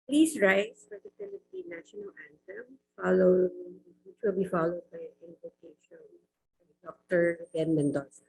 Please rise for the Philippine National Anthem, which will be followed by an invocation by Dr. Ben Mendoza.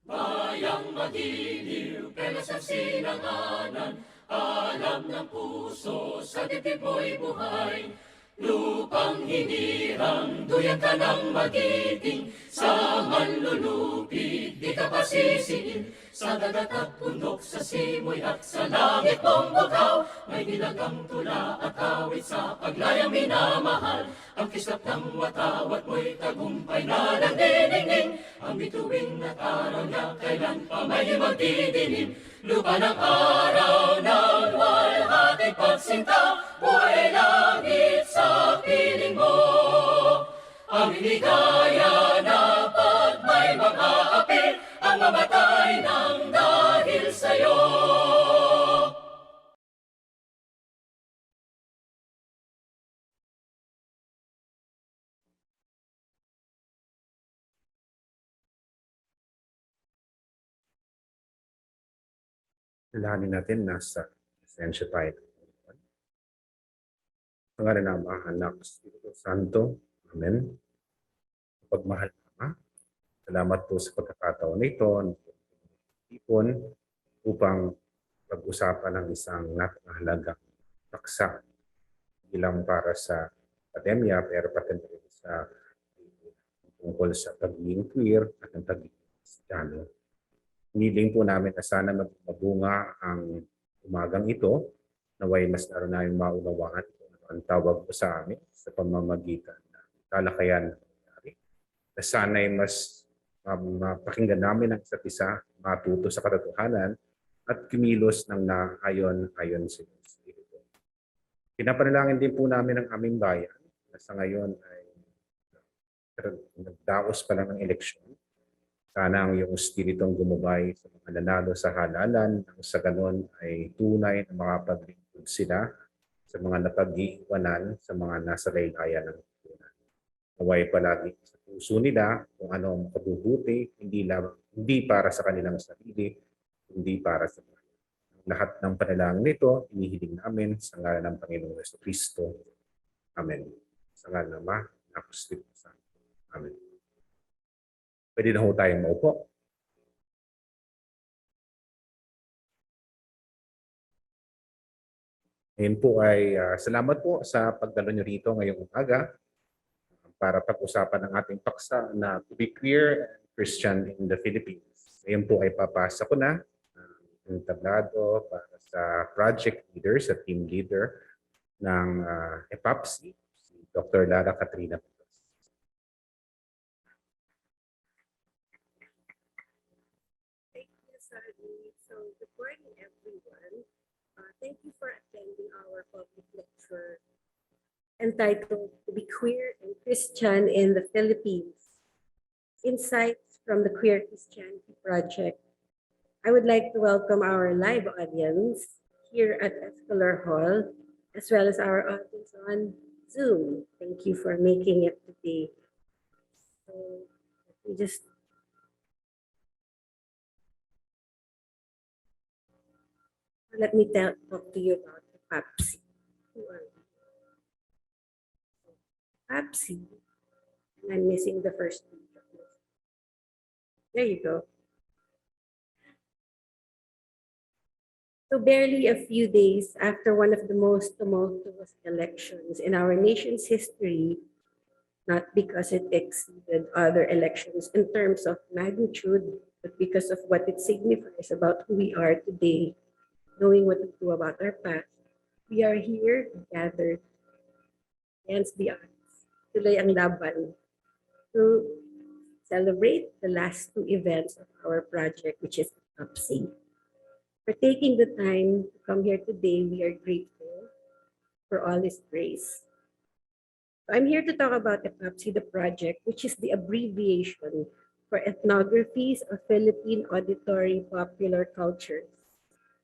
Bayang magiliw, kailan sa sinanganan, alam ng puso, sa dibdib mo'y buhay. Lupang hinirang, duyan ka ng magiting, sa manlulupig, di ka pasisiin. Sa dagat at bundok, sa simoy at sa langit mong bukaw, may nilagang tula at awit sa paglayang minamahal. Ang kislap ng watawat mo'y tagumpay na nagdiningning, ang bituin at araw niya kailan pa may magdidilim. Lupa ng araw ng walhating pagsinta, buhay langit sa piling mo. Ang hinigaya na pag may mga api, ang mamatay ng dahil sa'yo. Kailangan natin nasa esensya tayo. Pangalan ng Ama, Anak, Espiritu Santo. Amen. Pagmahal na, salamat po sa pagkakataon nito ipon upang pag-usapan ng isang napakahalagang paksa bilang para sa akademya pero pati rin sa tungkol sa pagiging queer at ang pagiging Kristiyano. Hiniling po namin na sana magbunga ang umagang ito, naway mas naroon namin maunawaan ang tawag po sa amin sa pamamagitan ng talakayan na nangyari. Na sana'y mas mapakinggan namin ang isa't isa, matuto sa katotohanan at kumilos ng naayon sa Espiritu. Pinapanalangin din po namin ang aming bayan na sa ngayon ay nagdaos pa lang ng eleksyon. Sana ang iyong espiritong gumabay sa mga nanalo sa halalan nang sa ganon ay tunay na makapaglingkod sila sa mga napag-iiwanan sa mga nasa laylayan ng lipunan. Naway palagi sa puso nila kung ano ang makabubuti, hindi para sa kanilang sarili, hindi para sa mga. Lahat ng panalangin nito, inihiling namin sa ngalan ng Panginoong Jesucristo. Amen. Sa ngalan ng Ama, Anak, Espiritu Santo. Amen. Pwede na ho tayong maupo. Ngayon po ay salamat po sa pagdalo nyo rito ngayong umaga para pag-usapan ang ating paksa na to be queer and Christian in the Philippines. Ngayon po ay papasa ko na ang tablado para sa project leader, sa team leader ng EPAPC, si Dr. Lara Katrina. So, good morning, everyone. Thank you for attending our public lecture entitled To Be Queer and Christian in the Philippines, Insights from the Queer Christianity Project. I would like to welcome our live audience here at Escaler Hall, as well as our audience on Zoom. Thank you for making it today. So, let me talk to you about the EPAPC. EPAPC, and I'm missing the first two. There you go. So barely a few days after one of the most tumultuous elections in our nation's history, not because it exceeded other elections in terms of magnitude, but because of what it signifies about who we are today, knowing what we do about our past, we are here gathered against the odds, tuloy ang laban, to celebrate the last two events of our project, which is EPAPC. For taking the time to come here today, we are grateful for all His grace. I'm here to talk about EPAPC, the project, which is the abbreviation for Ethnographies of Philippine Auditory Popular Cultures,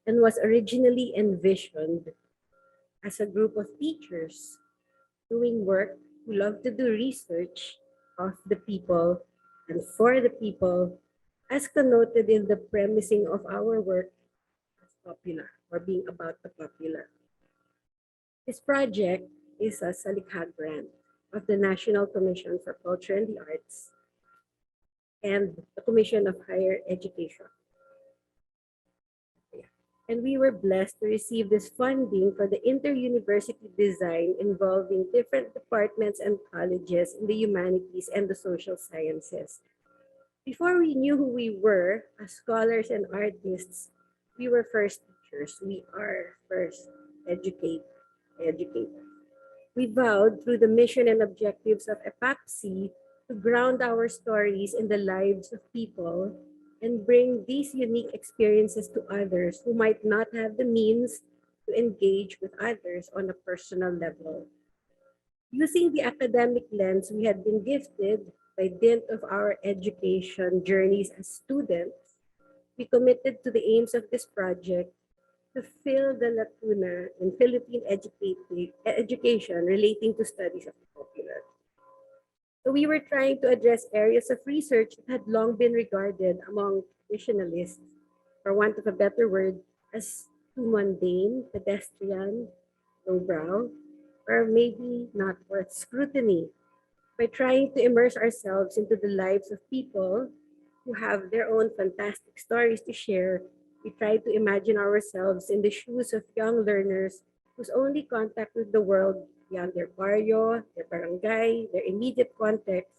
and was originally envisioned as a group of teachers doing work who love to do research of the people and for the people, as connoted in the premising of our work as popular or being about the popular. This project is a Salikha grant of the National Commission for Culture and the Arts and the Commission of Higher Education. And we were blessed to receive this funding for the inter-university design involving different departments and colleges in the humanities and the social sciences. Before we knew who we were as scholars and artists, we were first teachers. We are first educators. We vowed through the mission and objectives of EPAPC to ground our stories in the lives of people and bring these unique experiences to others who might not have the means to engage with others on a personal level. Using the academic lens we had been gifted by dint of our education journeys as students, we committed to the aims of this project to fill the lacuna in Philippine education relating to studies of the popular. So we were trying to address areas of research that had long been regarded among traditionalists, for want of a better word, as too mundane, pedestrian, lowbrow, or maybe not worth scrutiny. By trying to immerse ourselves into the lives of people who have their own fantastic stories to share, we try to imagine ourselves in the shoes of young learners whose only contact with the world beyond their barrio, their barangay, their immediate context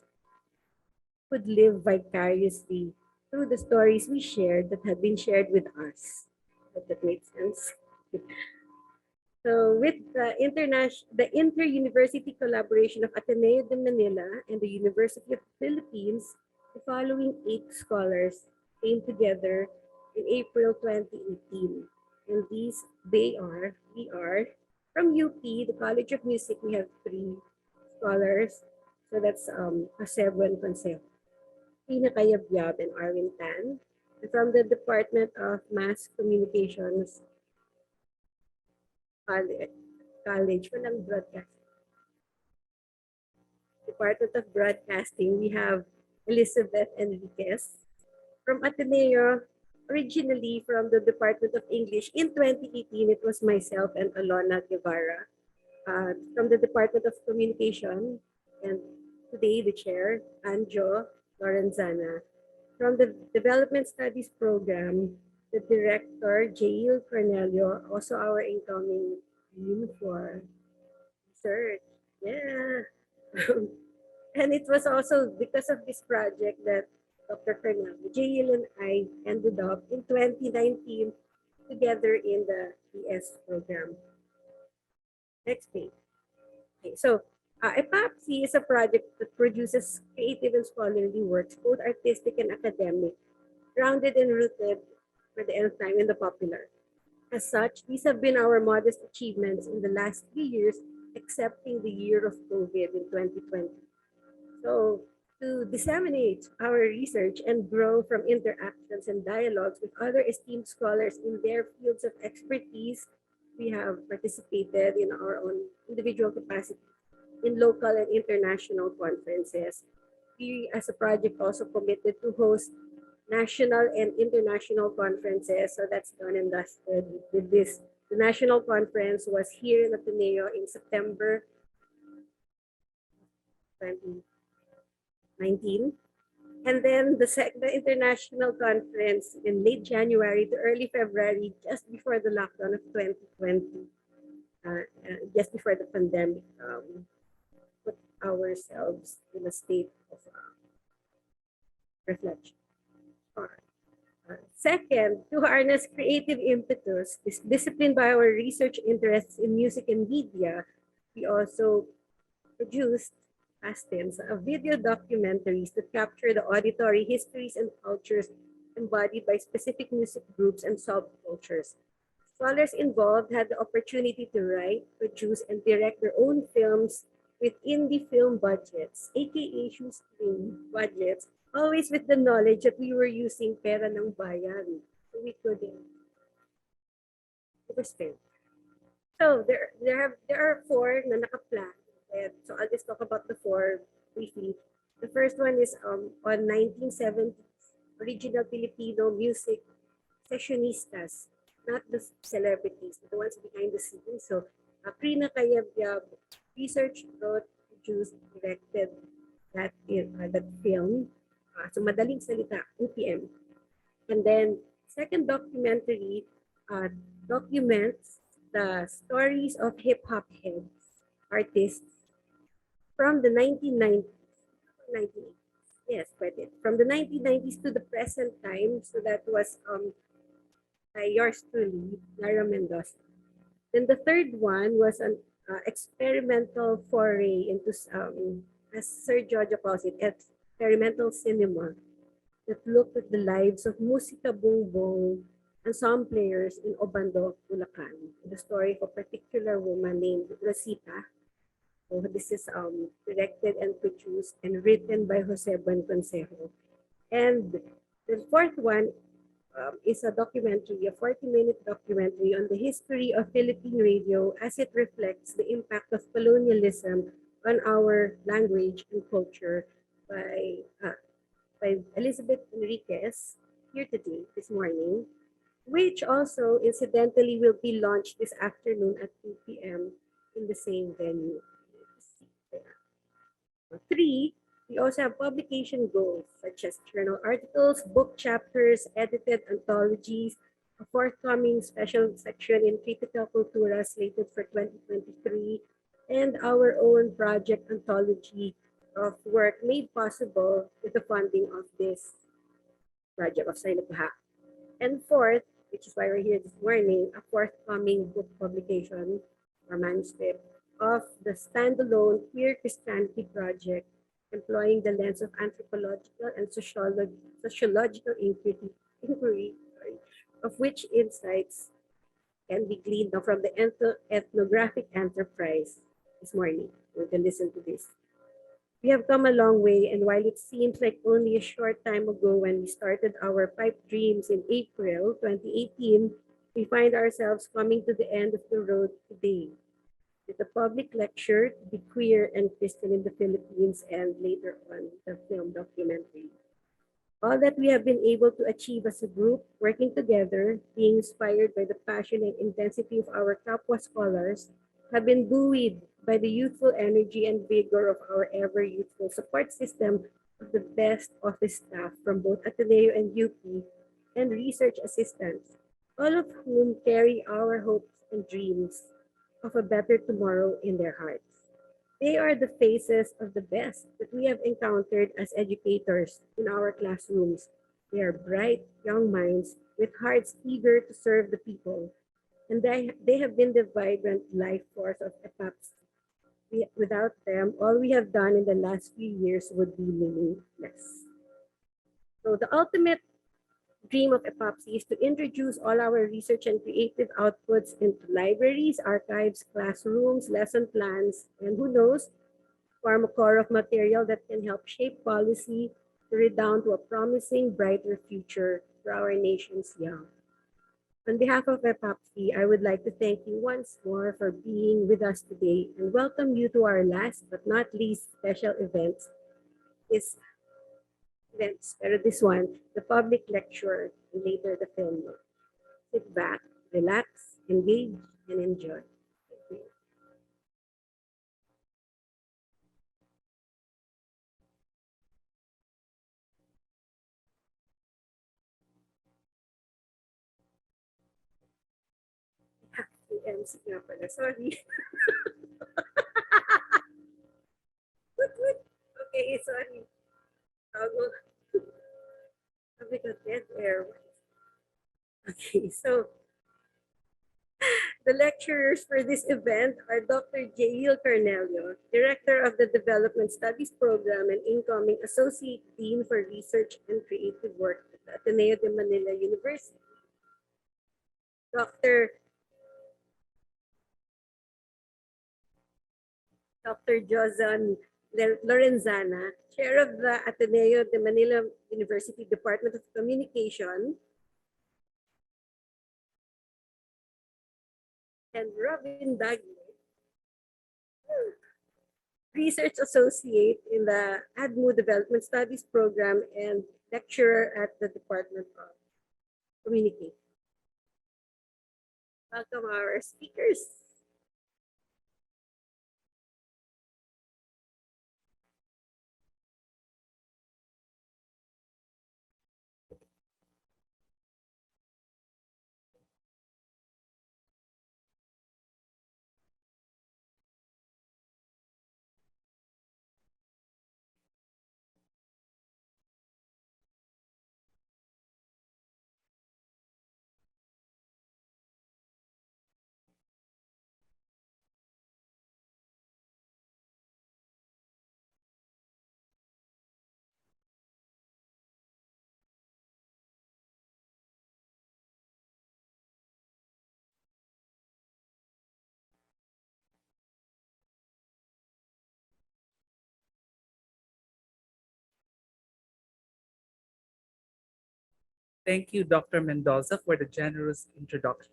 could live vicariously through the stories we shared that had been shared with us. Hope that makes sense. So with the inter-university collaboration of Ateneo de Manila and the University of the Philippines, the following 8 scholars came together in April 2018. And we are from UP, the College of Music, we have 3 scholars. So that's Jose Buenconsejo, Tina Kayabyab, and Arwin Tan. And from the Department of Mass Communications, College, walang broadcast. Department of Broadcasting, we have Elizabeth Enriquez. From Ateneo, originally from the Department of English, in 2018, it was myself and Alona Guevara. From the Department of Communication, and today the chair, Anjo Lorenzana. From the Development Studies Program, the director, Jayeel Cornelio, also our incoming dean for research. Yeah. And it was also because of this project that Dr. Cornelio, Jayeel, and I ended up in 2019 together in the ES program. Next page. Okay, so EPAPC is a project that produces creative and scholarly works, both artistic and academic, grounded and rooted for the nth time in the popular. As such, these have been our modest achievements in the last 3 years, excepting the year of COVID in 2020. So, to disseminate our research and grow from interactions and dialogues with other esteemed scholars in their fields of expertise, we have participated in our own individual capacity in local and international conferences. We, as a project, also committed to host national and international conferences. So that's done and dusted with this. The national conference was here in Ateneo in September 2019. And then the international conference in late January to early February, just before the lockdown of 2020, just before the pandemic, put ourselves in a state of reflection. Second, to harness creative impetus, disciplined by our research interests in music and media, we also produced, past tense, video documentaries that capture the auditory histories and cultures embodied by specific music groups and subcultures. Scholars involved had the opportunity to write, produce, and direct their own films with indie film budgets, aka shoestring budgets, always with the knowledge that we were using pera ng bayan. So we couldn't overspend. So there are four na naka-plan. And so I'll just talk about the four briefly. The first one is on 1970s original Filipino music sessionistas, not the celebrities, the ones behind the scenes. So Prina Kayabyab researched, wrote, produced, directed that film. So madaling salita, UPM. And then second documentary documents the stories of hip-hop heads, artists from the 1990s, 1980s. Yes, quite it. From the 1990s to the present time. So that was by yours truly, Lara Mendoza. Then the third one was an experimental foray into, as Sir Georgia calls it, experimental cinema that looked at the lives of Musika Bongbong and some players in Obando, Bulacan. The story of a particular woman named Rosita. So this is directed and produced and written by Jose Buenconsejo. And the fourth one is a documentary, a 40-minute documentary on the history of Philippine radio as it reflects the impact of colonialism on our language and culture by Elizabeth Enriquez here today, this morning, which also incidentally will be launched this afternoon at 2 p.m. in the same venue. Three, we also have publication goals such as journal articles, book chapters, edited anthologies, a forthcoming special section in Critical Cultura slated for 2023, and our own project anthology of work made possible with the funding of this project of Sailakha. And fourth, which is why we're here this morning, a forthcoming book publication or manuscript of the standalone Queer Christianity Project, employing the lens of anthropological and sociological inquiry of which insights can be gleaned from the ethnographic enterprise this morning. We're going to listen to this. We have come a long way, and while it seems like only a short time ago when we started our pipe dreams in April 2018, we find ourselves coming to the end of the road today with a public lecture to be queer and Christian in the Philippines and later on the film documentary. All that we have been able to achieve as a group, working together, being inspired by the passion and intensity of our Kapwa scholars, have been buoyed by the youthful energy and vigor of our ever-youthful support system of the best office staff from both Ateneo and UP and research assistants, all of whom carry our hopes and dreams of a better tomorrow in their hearts. They are the faces of the best that we have encountered as educators in our classrooms. They are bright young minds with hearts eager to serve the people, and they have been the vibrant life force of EPAPC. Without them, all we have done in the last few years would be meaningless. So the ultimate dream of EPAPC is to introduce all our research and creative outputs into libraries, archives, classrooms, lesson plans, and who knows, form a core of material that can help shape policy to redound to a promising, brighter future for our nation's young. On behalf of EPAPC, I would like to thank you once more for being with us today and welcome you to our last but not least special events, this one, the public lecture, and later the film. Sit back, relax, engage, and enjoy. Thank you. MC nga pala, sorry. Okay, sorry. Sabi ko, dead air. Okay, so the lecturers for this event are Dr. Jayeel Cornelio, Director of the Development Studies Program and incoming Associate Dean for Research and Creative Work at the Ateneo de Manila University. Dr. Jozon Lorenzana, Chair of the Ateneo de Manila University Department of Communication, and Robbin Dagle, Research Associate in the ADMU Development Studies Program and lecturer at the Department of Communication. Welcome our speakers. Thank you, Dr. Mendoza, for the generous introduction.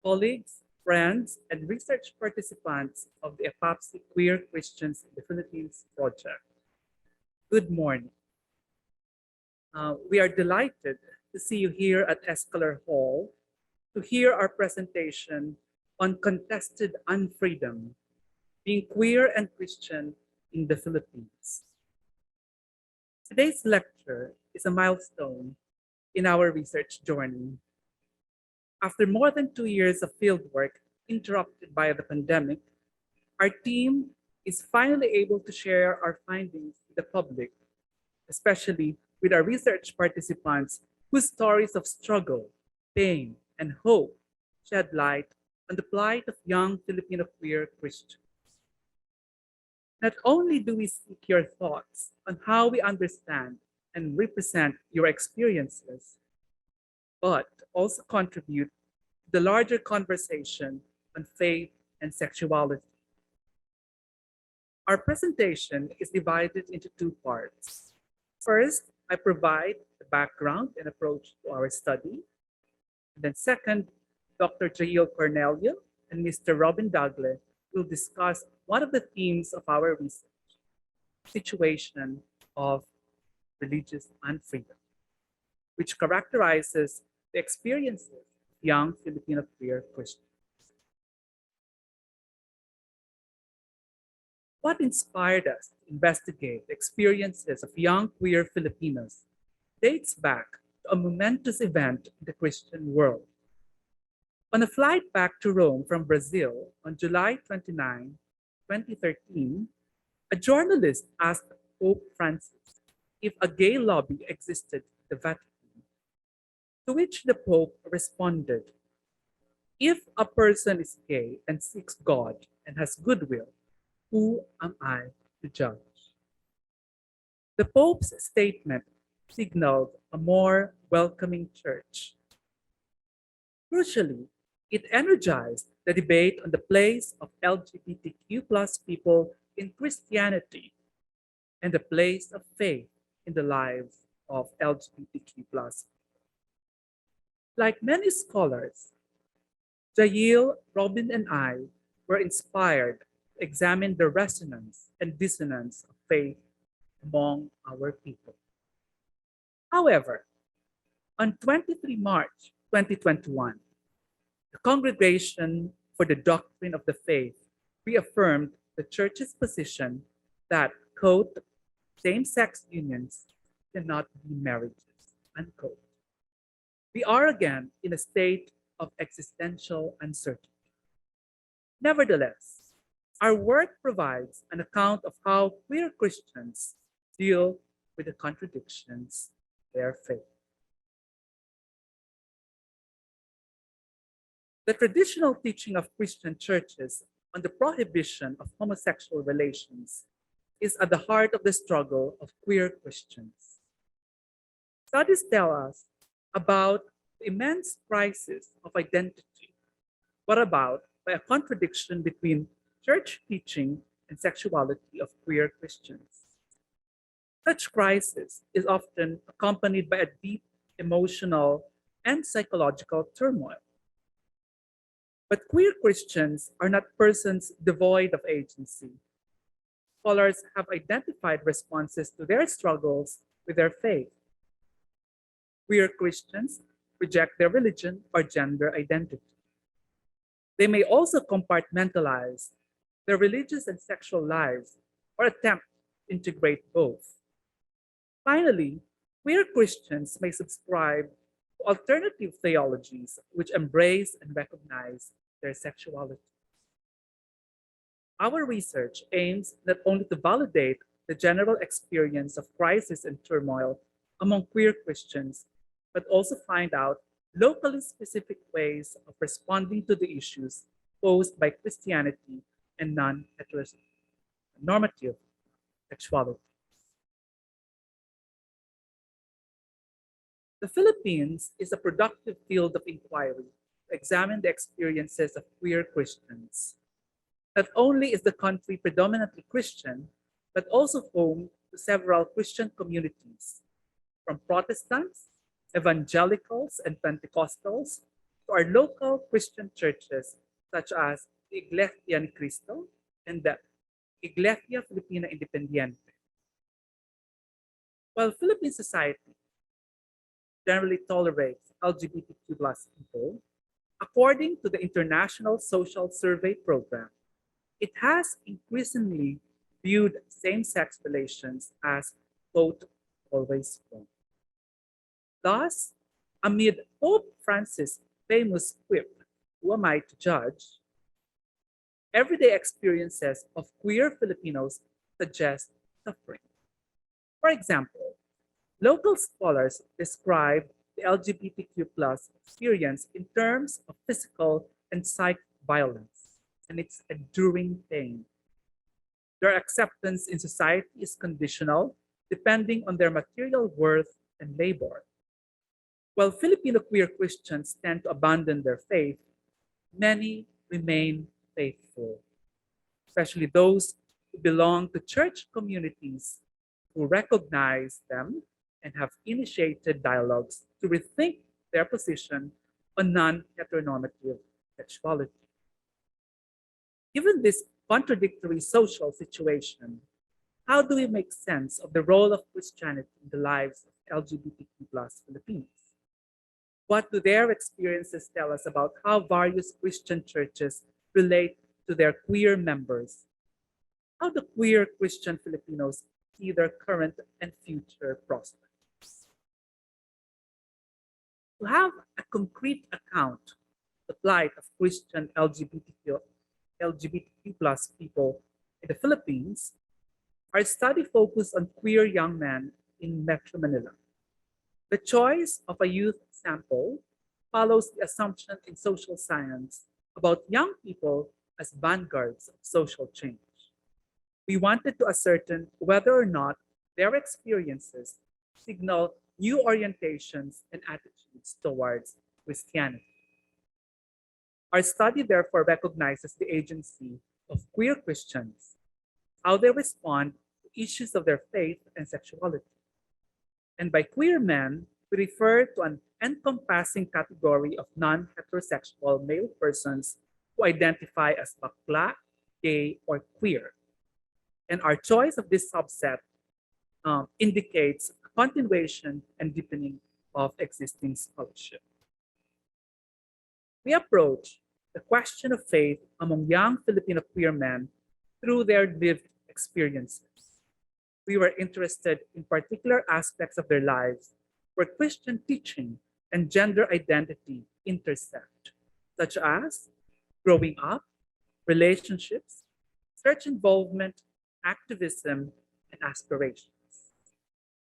Colleagues, friends, and research participants of the EPAPC Queer Christians in the Philippines project, good morning. We are delighted to see you here at Escaler Hall to hear our presentation on contested unfreedom, being queer and Christian in the Philippines. Today's lecture is a milestone in our research journey. After more than 2 years of fieldwork interrupted by the pandemic, our team is finally able to share our findings with the public, especially with our research participants whose stories of struggle, pain, and hope shed light on the plight of young Filipino queer Christians. Not only do we seek your thoughts on how we understand and represent your experiences, but also contribute to the larger conversation on faith and sexuality. Our presentation is divided into 2 parts. First, I provide the background and approach to our study. And then second, Dr. Jayeel Cornelio and Mr. Robbin Dagle will discuss one of the themes of our research, situation of religious unfreedom, which characterizes the experiences of young Filipino queer Christians. What inspired us to investigate the experiences of young queer Filipinos dates back to a momentous event in the Christian world. On a flight back to Rome from Brazil on July 29, 2013, a journalist asked Pope Francis if a gay lobby existed in the Vatican, to which the Pope responded, "If a person is gay and seeks God and has goodwill, who am I to judge?" The Pope's statement signaled a more welcoming church. Crucially, it energized the debate on the place of LGBTQ plus people in Christianity and the place of faith in the lives of LGBTQ plus. Like many scholars, Jayeel, Robbin, and I were inspired to examine the resonance and dissonance of faith among our people. However, on 23 March 2021, the Congregation for the Doctrine of the Faith reaffirmed the Church's position that, quote, same-sex unions cannot be marriages, unquote. We are again in a state of existential uncertainty. Nevertheless, our work provides an account of how queer Christians deal with the contradictions of their faith. The traditional teaching of Christian churches on the prohibition of homosexual relations is at the heart of the struggle of queer Christians. Studies tell us about the immense crisis of identity brought about by a contradiction between church teaching and sexuality of queer Christians. Such crisis is often accompanied by a deep emotional and psychological turmoil. But queer Christians are not persons devoid of agency. Scholars have identified responses to their struggles with their faith. Queer Christians reject their religion or gender identity. They may also compartmentalize their religious and sexual lives or attempt to integrate both. Finally, queer Christians may subscribe to alternative theologies which embrace and recognize their sexuality. Our research aims not only to validate the general experience of crisis and turmoil among queer Christians, but also find out locally specific ways of responding to the issues posed by Christianity and non-heteronormative sexuality. The Philippines is a productive field of inquiry to examine the experiences of queer Christians. Not only is the country predominantly Christian, but also home to several Christian communities, from Protestants, evangelicals, and Pentecostals to our local Christian churches such as the Iglesia ni Cristo and the Iglesia Filipina Independiente. While Philippine society generally tolerates LGBTQ plus people, according to the International Social Survey Program, it has increasingly viewed same-sex relations as, quote, always wrong. Thus, amid Pope Francis' famous quip, "Who am I to judge?" everyday experiences of queer Filipinos suggest suffering. For example, local scholars describe the LGBTQ plus experience in terms of physical and psychic violence and its enduring pain. Their acceptance in society is conditional, depending on their material worth and labor. While Filipino queer Christians tend to abandon their faith, many remain faithful, especially those who belong to church communities who recognize them and have initiated dialogues to rethink their position on non-heteronormative sexuality. Given this contradictory social situation, how do we make sense of the role of Christianity in the lives of LGBTQ plus Filipinos? What do their experiences tell us about how various Christian churches relate to their queer members? How do queer Christian Filipinos see their current and future prospects? To have a concrete account of the plight of Christian LGBTQ plus people in the Philippines, our study focused on queer young men in Metro Manila. The choice of a youth sample follows the assumption in social science about young people as vanguards of social change. We wanted to ascertain whether or not their experiences signal new orientations and attitudes towards Christianity. Our study therefore recognizes the agency of queer Christians, how they respond to issues of their faith and sexuality. And by queer men, we refer to an encompassing category of non-heterosexual male persons who identify as bakla, gay, or queer. And our choice of this subset indicates a continuation and deepening of existing scholarship. We approach the question of faith among young Filipino queer men through their lived experiences. We were interested in particular aspects of their lives where Christian teaching and gender identity intersect, such as growing up, relationships, church involvement, activism, and aspirations.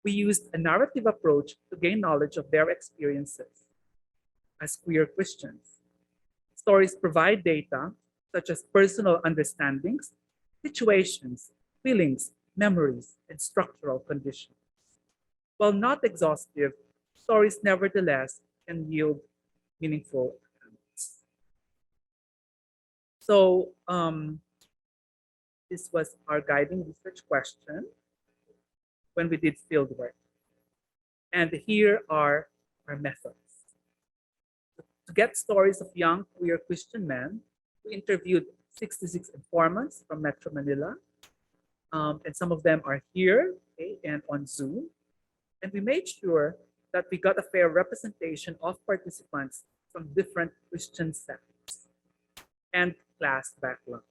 We used a narrative approach to gain knowledge of their experiences as queer Christians. Stories provide data such as personal understandings, situations, feelings, memories, and structural conditions. While not exhaustive, stories nevertheless can yield meaningful accounts. So this was our guiding research question when we did fieldwork. And here are our methods. To get stories of young queer Christian men. We interviewed 66 informants from Metro Manila, and some of them are here, okay, and on Zoom. And we made sure that we got a fair representation of participants from different Christian sects and class backgrounds.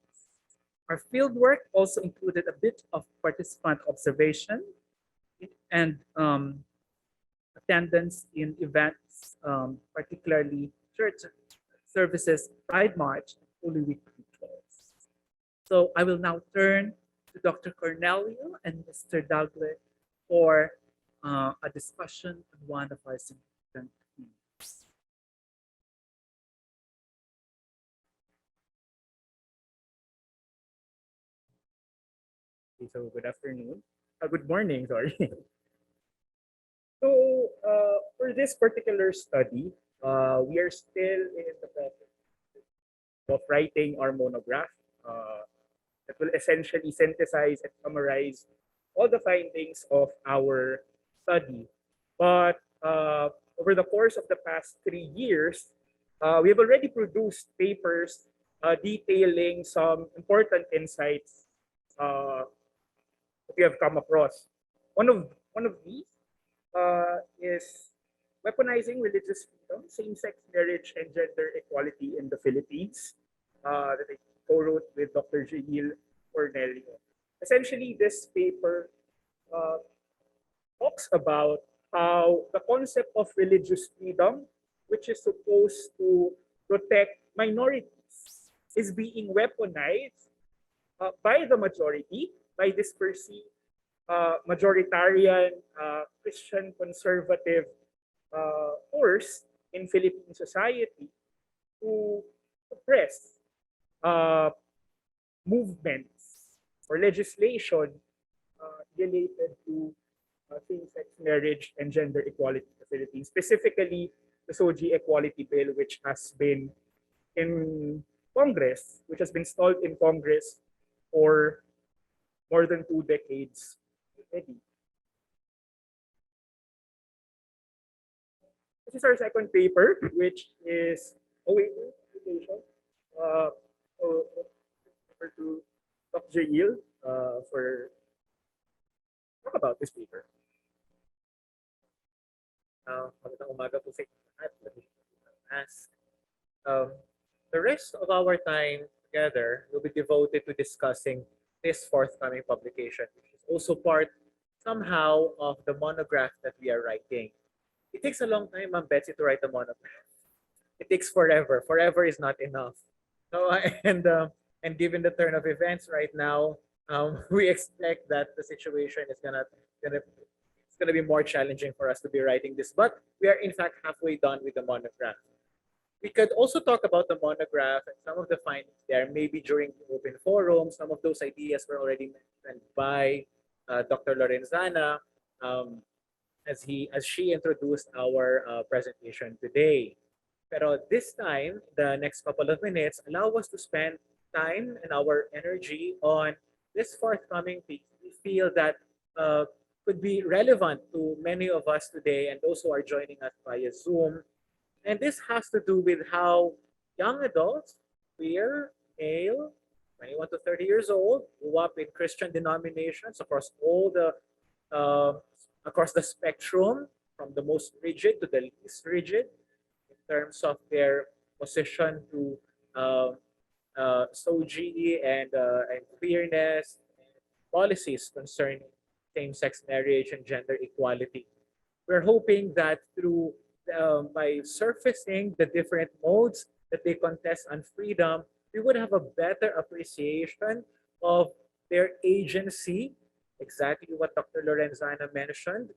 Our fieldwork also included a bit of participant observation and attendance in events, particularly church services, Pride March, and Holy Week rituals. So I will now turn to Dr. Cornelio and Mr. Dagle for a discussion on one of our significant themes. Okay, so good afternoon. Good morning, sorry. So for this particular study, we are still in the process of writing our monograph that will essentially synthesize and summarize all the findings of our study. But over the course of the past 3 years, we have already produced papers detailing some important insights that we have come across. One of these is weaponizing religious freedom, same-sex marriage, and gender equality in the Philippines that I co-wrote with Dr. Jayeel Cornelio. Essentially, this paper talks about how the concept of religious freedom, which is supposed to protect minorities, is being weaponized by the majority, by this perceived majoritarian Christian conservative force in Philippine society to suppress movements or legislation related to same-sex marriage and gender equality in the Philippines, specifically the SOGI Equality Bill, which has been in Congress, which has been stalled in Congress for more than 2 decades already. This is our second paper, which is awaiting publication. Over to Dr. Jayeel for talk about this paper. Magandang umaga po sa inyo lahat. Let me ask. The rest of our time together will be devoted to discussing this forthcoming publication, which is also part somehow of the monograph that we are writing. It takes a long time, Ma'am Betsy, to write a monograph. It takes forever. Forever is not enough. So, and given the turn of events right now, we expect that the situation is gonna be more challenging for us to be writing this. But we are in fact halfway done with the monograph. We could also talk about the monograph and some of the findings there, maybe during the open forum. Some of those ideas were already mentioned by Dr. Lorenzana as she introduced our presentation today. Pero this time, the next couple of minutes, allow us to spend time and our energy on this forthcoming piece. We feel that could be relevant to many of us today and those who are joining us via Zoom. And this has to do with how young adults, queer, male, 21 to 30 years old, grew up in Christian denominations across all the across the spectrum, from the most rigid to the least rigid, in terms of their position to SOGI and queerness, and policies concerning same-sex marriage and gender equality. We're hoping that through by surfacing the different modes that they contest on freedom, we would have a better appreciation of their agency, exactly what Dr. Lorenzana mentioned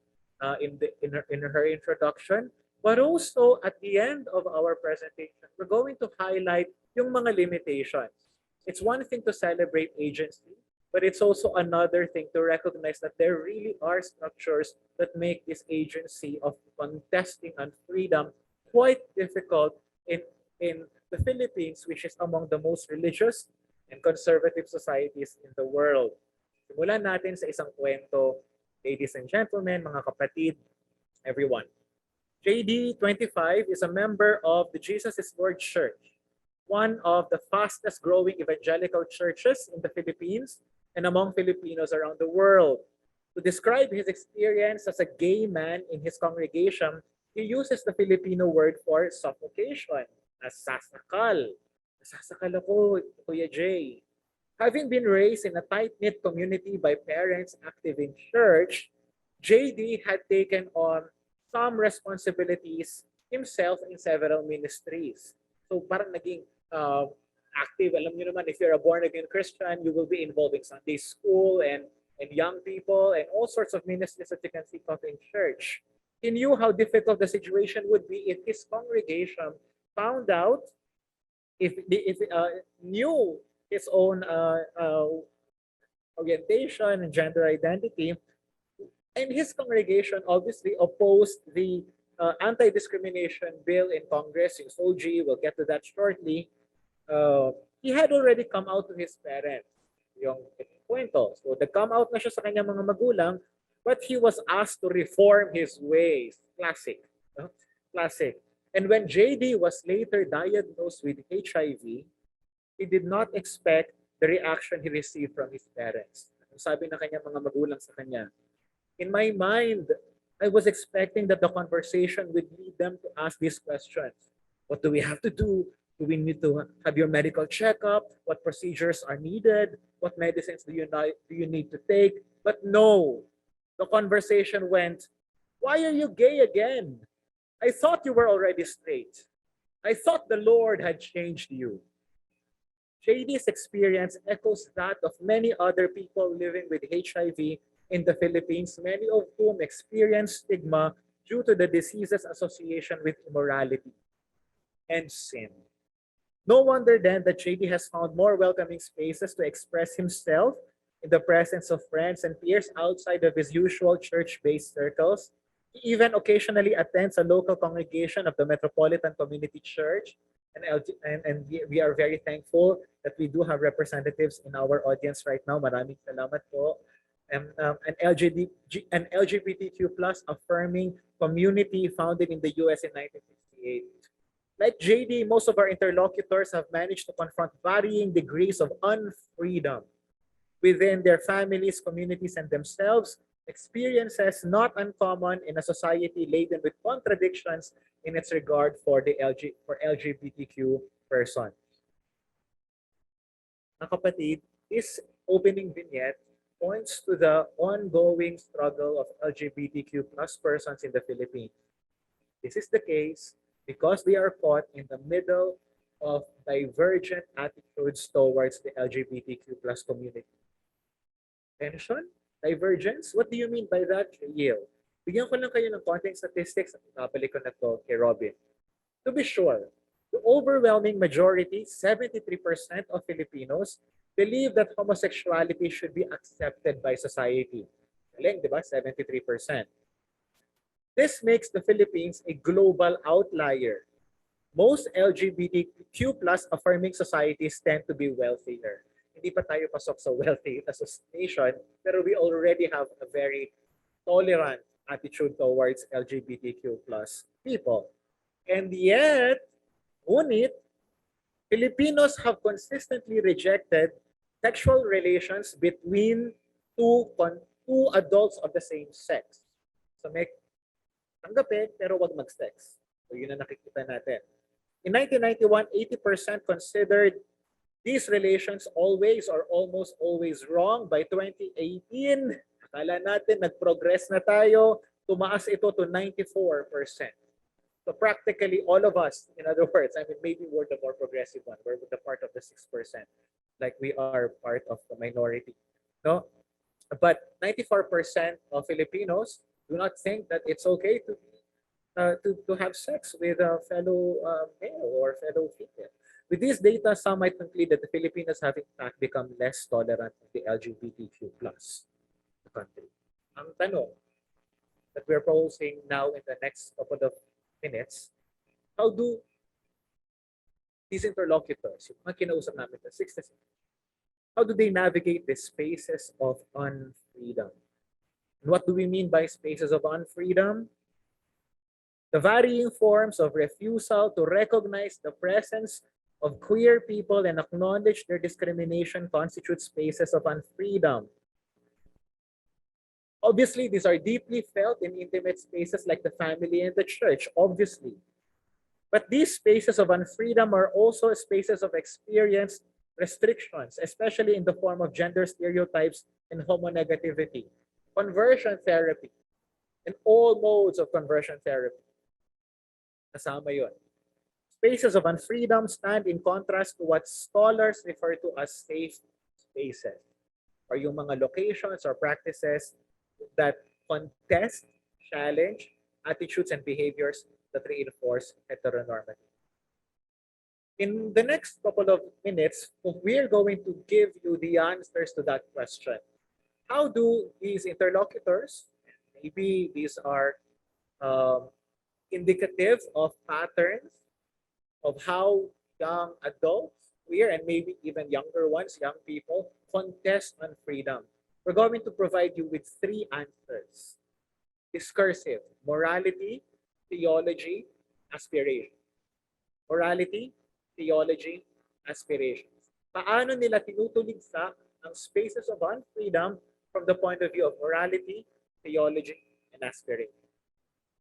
in her introduction. But also at the end of our presentation, we're going to highlight yung mga limitations. It's one thing to celebrate agency, but it's also another thing to recognize that there really are structures that make this agency of contesting on freedom quite difficult in the Philippines, which is among the most religious and conservative societies in the world. Simulan natin sa isang kwento, ladies and gentlemen, mga kapatid, everyone. JD 25 is a member of the Jesus is Lord Church, one of the fastest growing evangelical churches in the Philippines and among Filipinos around the world. To describe his experience as a gay man in his congregation, he uses the Filipino word for suffocation, nasasakal. Nasasakal ako, Kuya Jay. Having been raised in a tight-knit community by parents active in church, JD had taken on some responsibilities himself in several ministries. So parang naging active. Alam niyo naman, if you're a born-again Christian, you will be involved in Sunday school and young people and all sorts of ministries that you can think of in church. He knew how difficult the situation would be if his congregation found out if knew his own orientation and gender identity. And his congregation obviously opposed the anti-discrimination bill in Congress, yung SOGI, we'll get to that shortly. He had already come out to his parents, yung kwento. So nag-come out na siya sa kanyang mga magulang, but he was asked to reform his ways. Classic. No? Classic. And when JD was later diagnosed with HIV, he did not expect the reaction he received from his parents. Sabi ng kanyang mga magulang sa kanya, in my mind, I was expecting that the conversation would lead them to ask these questions. What do we have to do? Do we need to have your medical checkup? What procedures are needed? What medicines do you need to take? But no, the conversation went, why are you gay again? I thought you were already straight. I thought the Lord had changed you. JD's experience echoes that of many other people living with HIV in the Philippines, many of whom experience stigma due to the disease's association with immorality and sin. No wonder then that JD has found more welcoming spaces to express himself in the presence of friends and peers outside of his usual church-based circles. He even occasionally attends a local congregation of the Metropolitan Community Church, and we are very thankful that we do have representatives in our audience right now. Maraming salamat po. An LGBTQ plus affirming community founded in the US in 1968. Like JD, most of our interlocutors have managed to confront varying degrees of unfreedom within their families, communities, and themselves, experiences not uncommon in a society laden with contradictions in its regard for LGBTQ persons. Mga kapatid, this opening vignette points to the ongoing struggle of LGBTQ plus persons in the Philippines. This is the case because they are caught in the middle of divergent attitudes towards the LGBTQ plus community. Tension? Divergence? What do you mean by that, Jayeel? Bigyan ko lang kayo ng konting statistics at babalik ko na to kay Robbin. To be sure, the overwhelming majority, 73% of Filipinos, believe that homosexuality should be accepted by society. Galing, di ba? 73%. This makes the Philippines a global outlier. Most LGBTQ plus affirming societies tend to be wealthier. Hindi pa tayo pasok sa wealthy as a nation, pero we already have a very tolerant attitude towards LGBTQ plus people. And yet, ngunit, Filipinos have consistently rejected sexual relations between two adults of the same sex. So may tanggapin pero wag mag-sex. So yun ang nakikita natin. In 1991, 80% considered these relations always or almost always wrong. By 2018, akala natin nag-progress na tayo, tumaas ito to 94%. So practically all of us, in other words, I mean, maybe we're the more progressive one. We're the part of the 6%, like we are part of the minority. No? But 94% of Filipinos do not think that it's okay to have sex with a fellow male or fellow female. With this data, some might conclude that the Filipinos have in fact become less tolerant of the LGBTQ plus country. Ang tanong that we're posing now in the next couple of minutes, how do these interlocutors, yung mga kinausap namin, the 66, how do they navigate the spaces of unfreedom? And what do we mean by spaces of unfreedom? The varying forms of refusal to recognize the presence of queer people and acknowledge their discrimination constitute spaces of unfreedom. Obviously, these are deeply felt in intimate spaces like the family and the church, obviously. But these spaces of unfreedom are also spaces of experienced restrictions, especially in the form of gender stereotypes and homonegativity. Conversion therapy, and all modes of conversion therapy. Kasama yun. Spaces of unfreedom stand in contrast to what scholars refer to as safe spaces, or yung mga locations or practices that contest, challenge attitudes and behaviors that reinforce heteronormativity. In the next couple of minutes, we're going to give you the answers to that question. How do these interlocutors, maybe these are indicative of patterns of how young adults, queer and maybe even younger ones, young people, contest on freedom. We're going to provide you with 3 answers. Discursive, morality, theology, aspiration. Morality, theology, aspirations. Paano nila tinutuligsa ang spaces of unfreedom from the point of view of morality, theology, and aspiration?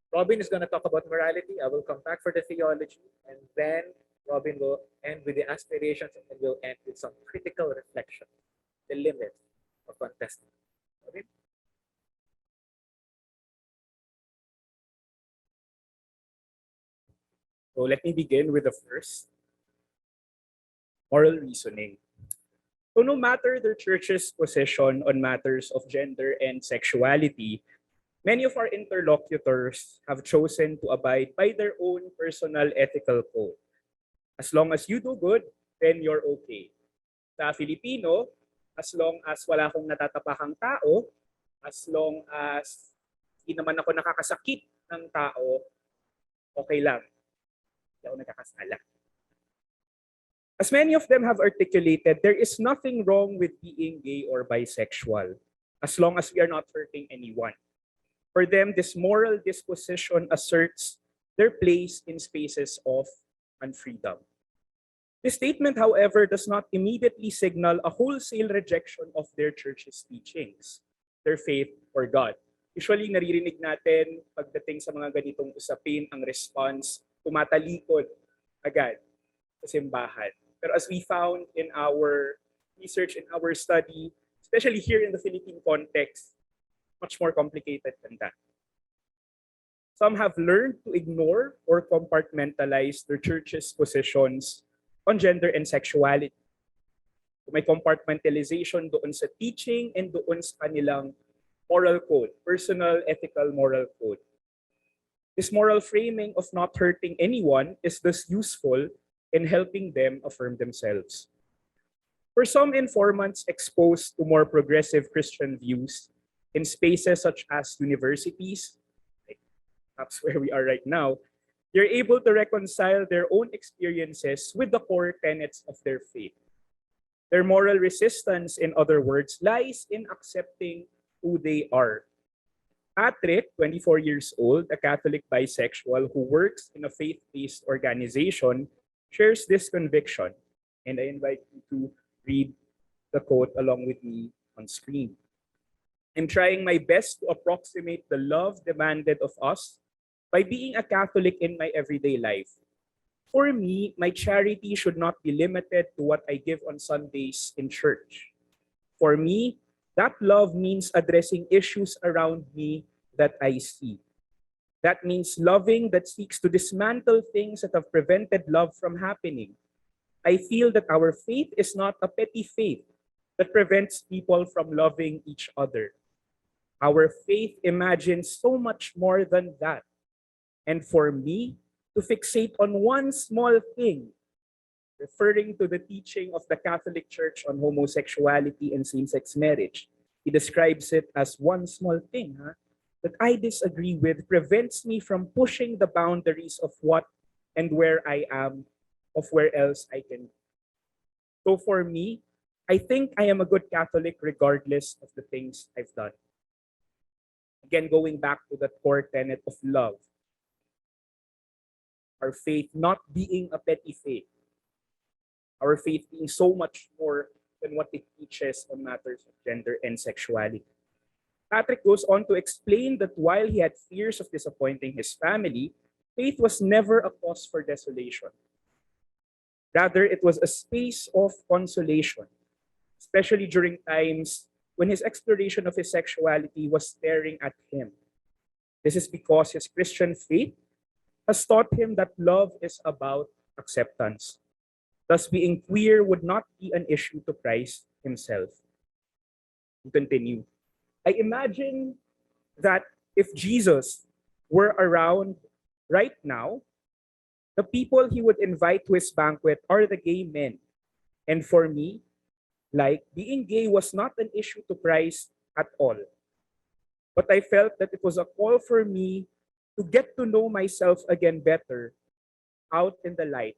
Robbin is going to talk about morality. I will come back for the theology, and then Robbin will end with the aspirations, and then we'll end with some critical reflection, the limits of contesting. Robbin? So let me begin with the first, moral reasoning. So no matter the church's position on matters of gender and sexuality, many of our interlocutors have chosen to abide by their own personal ethical code. As long as you do good, then you're okay. Sa Filipino, as long as wala akong natatapakang tao, as long as hindi naman ako nakakasakit ng tao, okay lang. Hindi ako nakakasala. As many of them have articulated, there is nothing wrong with being gay or bisexual, as long as we are not hurting anyone. For them, this moral disposition asserts their place in spaces of unfreedom. This statement, however, does not immediately signal a wholesale rejection of their church's teachings, their faith or God. Usually, naririnig natin pagdating sa mga ganitong usapin, ang response, tumatalikod agad sa simbahan. Pero as we found in our research, in our study, especially here in the Philippine context, much more complicated than that. Some have learned to ignore or compartmentalize their church's positions on gender and sexuality. May compartmentalization doon sa teaching and doon sa kanilang moral code, personal, ethical, moral code. This moral framing of not hurting anyone is thus useful in helping them affirm themselves. For some informants exposed to more progressive Christian views in spaces such as universities, like perhaps where we are right now, they're able to reconcile their own experiences with the core tenets of their faith. Their moral resistance, in other words, lies in accepting who they are. Patrick, 24 years old, a Catholic bisexual who works in a faith-based organization, shares this conviction. And I invite you to read the quote along with me on screen. I'm trying my best to approximate the love demanded of us by being a Catholic in my everyday life. For me, my charity should not be limited to what I give on Sundays in church. For me, that love means addressing issues around me that I see. That means loving that seeks to dismantle things that have prevented love from happening. I feel that our faith is not a petty faith that prevents people from loving each other. Our faith imagines so much more than that. And for me, to fixate on one small thing, referring to the teaching of the Catholic Church on homosexuality and same-sex marriage, he describes it as one small thing, that I disagree with prevents me from pushing the boundaries of what and where I am, of where else I can be. So for me, I think I am a good Catholic regardless of the things I've done. Again, going back to that core tenet of love. Our faith not being a petty faith. Our faith being so much more than what it teaches on matters of gender and sexuality. Patrick goes on to explain that while he had fears of disappointing his family, faith was never a cause for desolation. Rather, it was a space of consolation, especially during times when his exploration of his sexuality was staring at him. This is because his Christian faith has taught him that love is about acceptance. Thus, being queer would not be an issue to Christ himself. To continue, I imagine that if Jesus were around right now, the people he would invite to his banquet are the gay men. And for me, like, being gay was not an issue to Christ at all. But I felt that it was a call for me to get to know myself again better out in the light,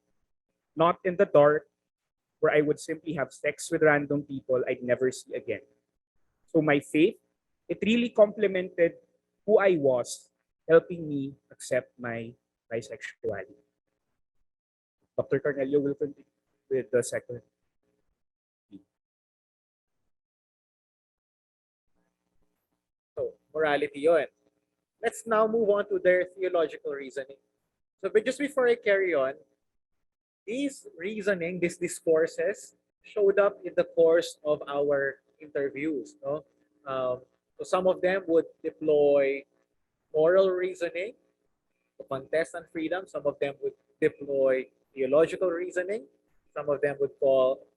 not in the dark, where I would simply have sex with random people I'd never see again. So my faith, it really complemented who I was, helping me accept my bisexuality. Dr. Cornelio will continue with the second. So, morality yun. Let's now move on to their theological reasoning. So, but just before I carry on, these reasoning, these discourses, showed up in the course of our interviews. No? So some of them would deploy moral reasoning to contest on freedom. Some of them would deploy theological reasoning. Some of them would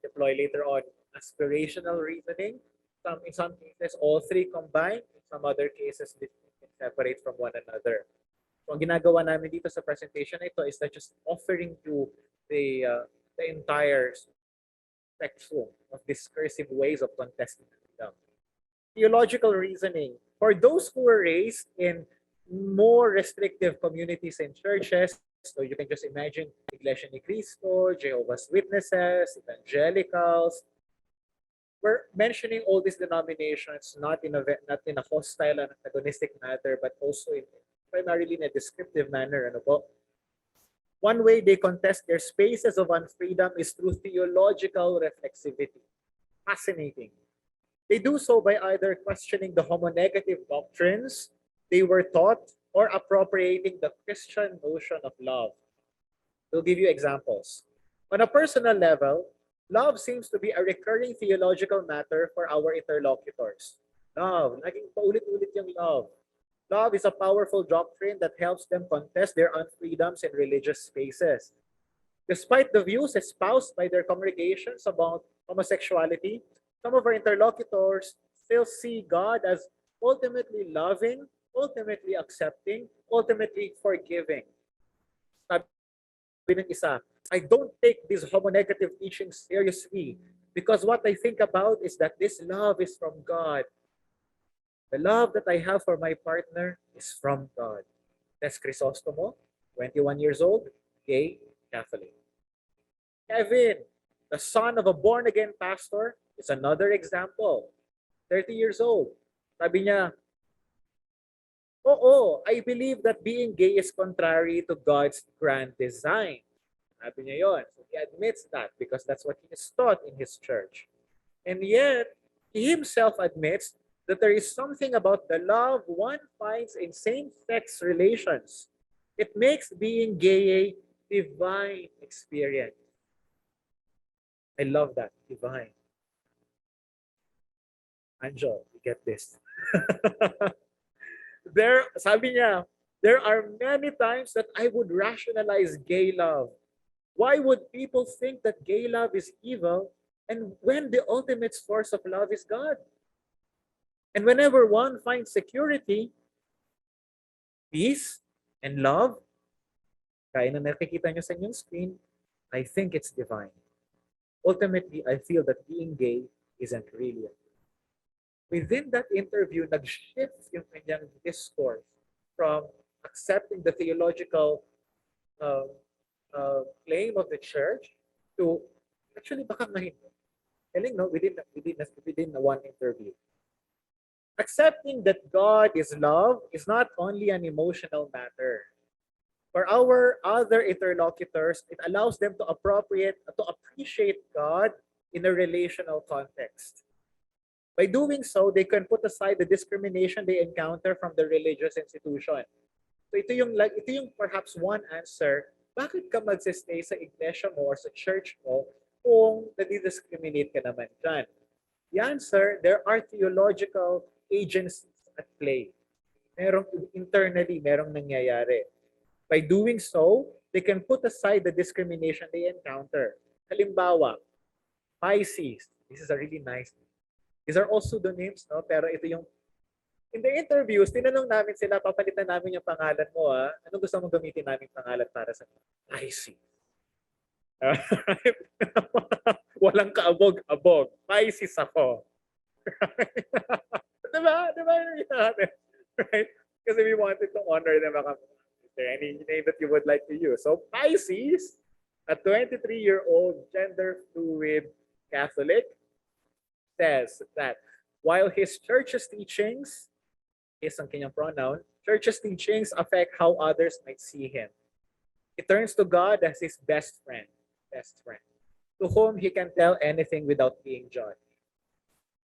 deploy later on aspirational reasoning. In some cases, all three combined. In some other cases, they can separate from one another. So ang ginagawa namin dito sa presentation na ito is that just offering you the entire spectrum of discursive ways of contesting freedom. Theological reasoning. For those who were raised in more restrictive communities and churches, so you can just imagine Iglesia ni Cristo, Jehovah's Witnesses, evangelicals. We're mentioning all these denominations not in a hostile and antagonistic manner, but also primarily in a descriptive manner. Ano po? One way they contest their spaces of unfreedom is through theological reflexivity. Fascinating. They do so by either questioning the homonegative doctrines they were taught or appropriating the Christian notion of love. We'll give you examples. On a personal level, love seems to be a recurring theological matter for our interlocutors. Love, laging paulit-ulit yung love. Love is a powerful doctrine that helps them contest their unfreedoms in religious spaces. Despite the views espoused by their congregations about homosexuality, some of our interlocutors still see God as ultimately loving, ultimately accepting, ultimately forgiving. Sabi ng isa, I don't take these homonegative teachings seriously because what I think about is that this love is from God. The love that I have for my partner is from God. That's Crisostomo, 21 years old, gay, Catholic. Kevin, the son of a born-again pastor, is another example. 30 years old. Sabi niya, oo, I believe that being gay is contrary to God's grand design. Sabi niya yon. So he admits that because that's what he is taught in his church. And yet, he himself admits that there is something about the love one finds in same-sex relations. It makes being gay a divine experience. I love that, divine. Angel, you get this. Sabi niya, there are many times that I would rationalize gay love. Why would people think that gay love is evil and when the ultimate source of love is God? And whenever one finds security, peace, and love, kaya na nakikita niyo sa inyong screen, I think it's divine. Ultimately, I feel that being gay isn't really. Within that interview, nag-shift yung kanyang discourse from accepting the theological claim of the church to actually baka mahindi. Galing, no? Within one interview. Accepting that God is love is not only an emotional matter. For our other interlocutors, it allows them to appreciate God in a relational context. By doing so, they can put aside the discrimination they encounter from the religious institution. So ito yung perhaps one answer, bakit ka magsistay sa iglesia mo or sa church mo kung nadi-discriminate ka naman dyan? The answer, there are theological agencies at play. Merong nangyayari. By doing so, they can put aside the discrimination they encounter. Halimbawa, Pisces. This is a really nice name. These are also the names, no? Pero ito yung in the interviews, tinanong namin sila, papalitan namin yung pangalan mo, ha? Anong gusto mong gamitin namin pangalan para sa Pisces? Walang kaabog-abog. Pisces ako. Diba? Diba yung natin? Right? Kasi we wanted to honor them. Is there any name that you would like to use? So Pisces, a 23-year-old gender-fluid Catholic, says that while his church's teachings, is ang kanyang pronoun, church's teachings affect how others might see him. He turns to God as his best friend, to whom he can tell anything without being judged.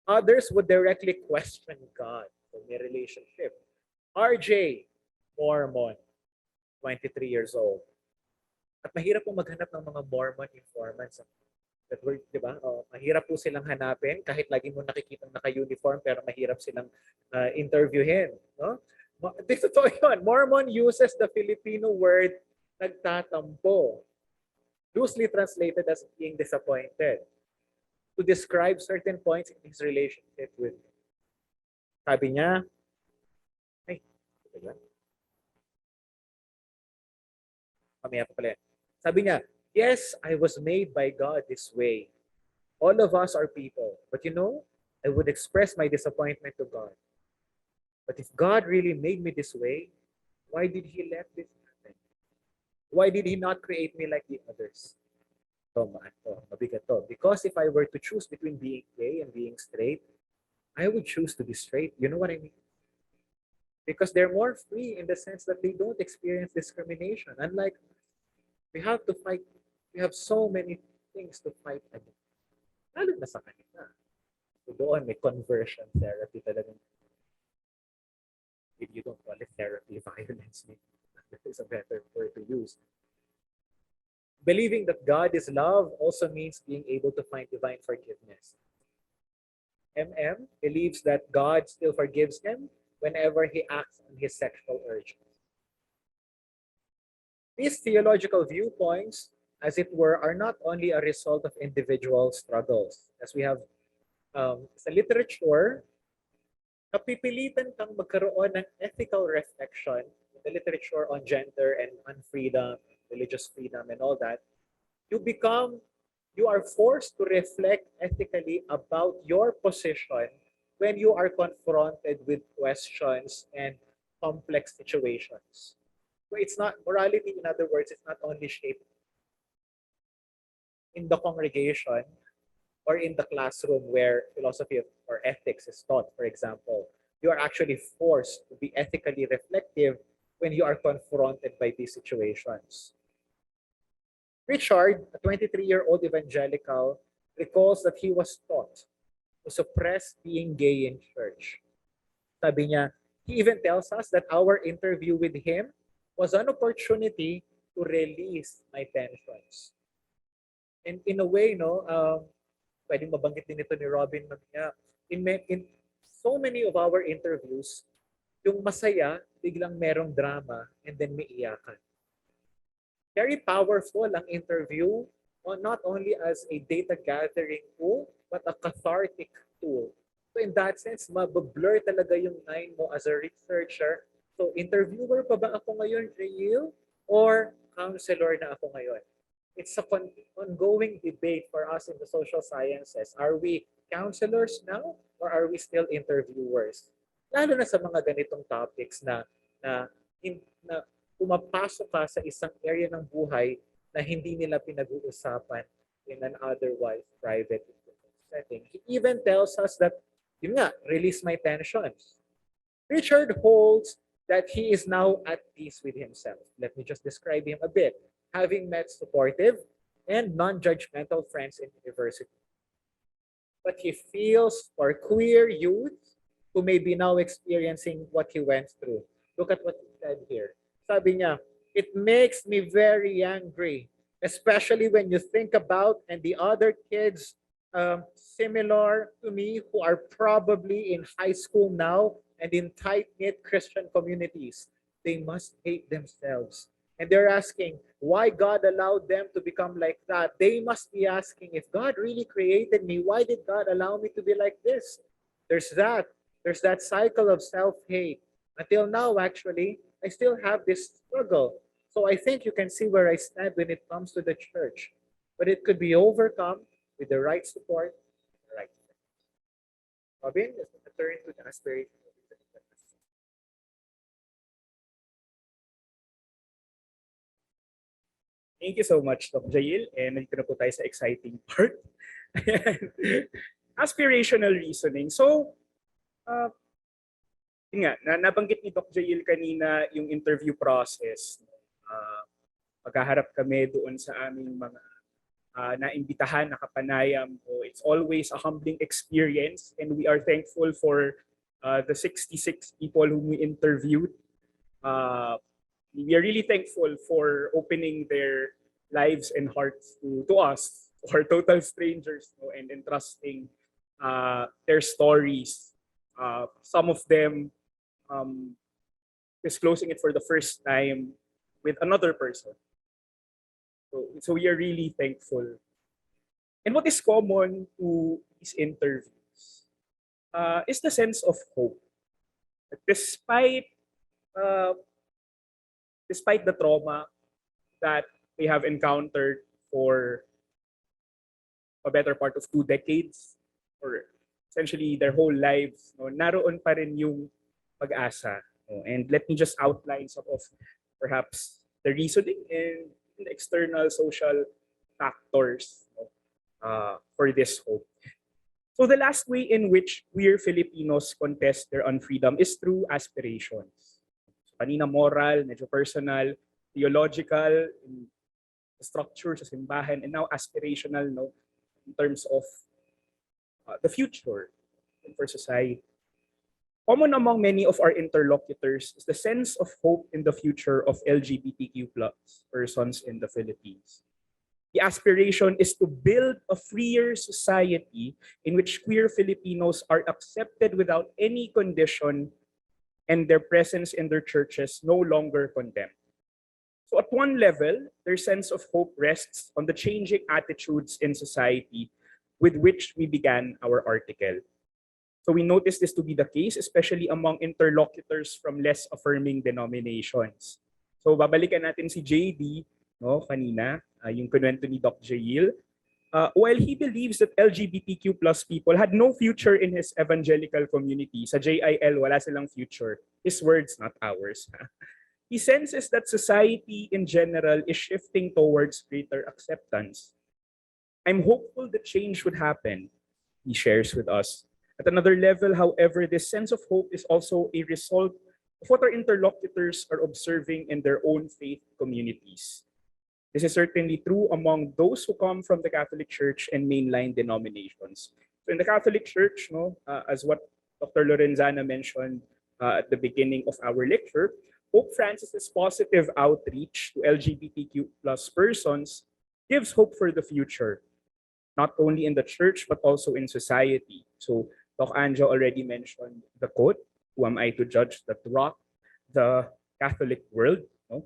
Others would directly question God in their relationship. RJ, Mormon, 23 years old. At mahirap pong maghanap ng mga Mormon informants. That word, di ba? Mahirap po silang hanapin kahit lagi mo nakikita naka-uniform pero mahirap silang interviewin. No? Totoo yun. Mormon uses the Filipino word nagtatampo, loosely translated as being disappointed, to describe certain points in his relationship with me. Sabi niya, sabi niya, yes, I was made by God this way. All of us are people. But you know, I would express my disappointment to God. But if God really made me this way, why did he let this happen? Why did he not create me like the others? Mabigat to. Because if I were to choose between being gay and being straight, I would choose to be straight. You know what I mean? Because they're more free in the sense that they don't experience discrimination. Unlike we have to fight, we have so many things to fight against. Lalo na sa kanila. So doon may conversion therapy talagang. If you don't call it therapy, violence, that is a better word to use. Believing that God is love also means being able to find divine forgiveness. MM believes that God still forgives him whenever he acts on his sexual urges. These theological viewpoints, as it were, are not only a result of individual struggles. As we have sa literature, napipilitan kang magkaroon ng ethical reflection in the literature on gender and on freedom, religious freedom and all that. You are forced to reflect ethically about your position when you are confronted with questions and complex situations. So it's not morality, in other words, it's not only shaped in the congregation or in the classroom where philosophy or ethics is taught, for example. You are actually forced to be ethically reflective when you are confronted by these situations. Richard, a 23-year-old evangelical, recalls that he was taught to suppress being gay in church. Sabi niya, he even tells us that our interview with him was an opportunity to release my tensions. And in a way, pwedeng mabanggit din ito ni Robbin. In so many of our interviews, yung masaya, biglang merong drama, and then may iyakan. Very powerful ang interview, not only as a data gathering tool, but a cathartic tool. So in that sense, mabablur talaga yung line mo as a researcher. So interviewer pa ba ako ngayon, Jayeel? Or counselor na ako ngayon? It's a ongoing debate for us in the social sciences. Are we counselors now or are we still interviewers? Lalo na sa mga ganitong topics na pumapasok ka sa isang area ng buhay na hindi nila pinag-uusapan in an otherwise private setting. He even tells us that, yun nga, release my tensions. Richard holds that he is now at peace with himself. Let me just describe him a bit. Having met supportive and non-judgmental friends in university. But he feels for queer youth who may be now experiencing what he went through. Look at what he said here. Sabi niya, it makes me very angry, especially when you think about and the other kids similar to me who are probably in high school now and in tight-knit Christian communities. They must hate themselves. And they're asking why God allowed them to become like that. They must be asking, if God really created me, why did God allow me to be like this? There's that. There's that cycle of self-hate. Until now, actually, I still have this struggle. So I think you can see where I stand when it comes to the church. But it could be overcome with the right support, the right. Robin, let's turn to the aspiration. Thank you so much, Doc Jayeel. And nandito na po tayo sa exciting part. Aspirational reasoning. So, yun nga, nabanggit ni Doc Jayeel kanina yung interview process. Pagkaharap kami doon sa aming mga naimbitahan, nakapanayam. So it's always a humbling experience and we are thankful for the 66 people whom we interviewed. We are really thankful for opening their lives and hearts to us, or total strangers, no, and entrusting their stories. Some of them disclosing it for the first time with another person. So we are really thankful. And what is common to these interviews is the sense of hope. Despite the trauma that they have encountered for a better part of 2 decades, or essentially their whole lives, no, naroon pa rin yung pag-asa. No? And let me just outline some of perhaps the reasoning and the external social factors, no, for this hope. So the last way in which queer Filipinos contest their unfreedom is through aspirations. Kanina moral, medyo personal, theological, structure sa simbahan, and now aspirational, no, in terms of the future for society. Common among many of our interlocutors is the sense of hope in the future of LGBTQ+ persons in the Philippines. The aspiration is to build a freer society in which queer Filipinos are accepted without any condition and their presence in their churches no longer condemned. So at one level, their sense of hope rests on the changing attitudes in society with which we began our article. So we notice this to be the case, especially among interlocutors from less affirming denominations. So babalikan natin si JD, no, kanina, yung kinuwento ni Doc Jayeel. While he believes that LGBTQ+ people had no future in his evangelical community, sa JIL wala silang future. His words, not ours. He senses that society in general is shifting towards greater acceptance. I'm hopeful that change would happen, he shares with us. At another level, however, this sense of hope is also a result of what our interlocutors are observing in their own faith communities. This is certainly true among those who come from the Catholic Church and mainline denominations. So in the Catholic Church, no, as what Dr. Lorenzana mentioned at the beginning of our lecture, Pope Francis's positive outreach to LGBTQ+ persons gives hope for the future, not only in the church but also in society. So Doc Anjo already mentioned the quote, "Who am I to judge that rock the Catholic world?" No?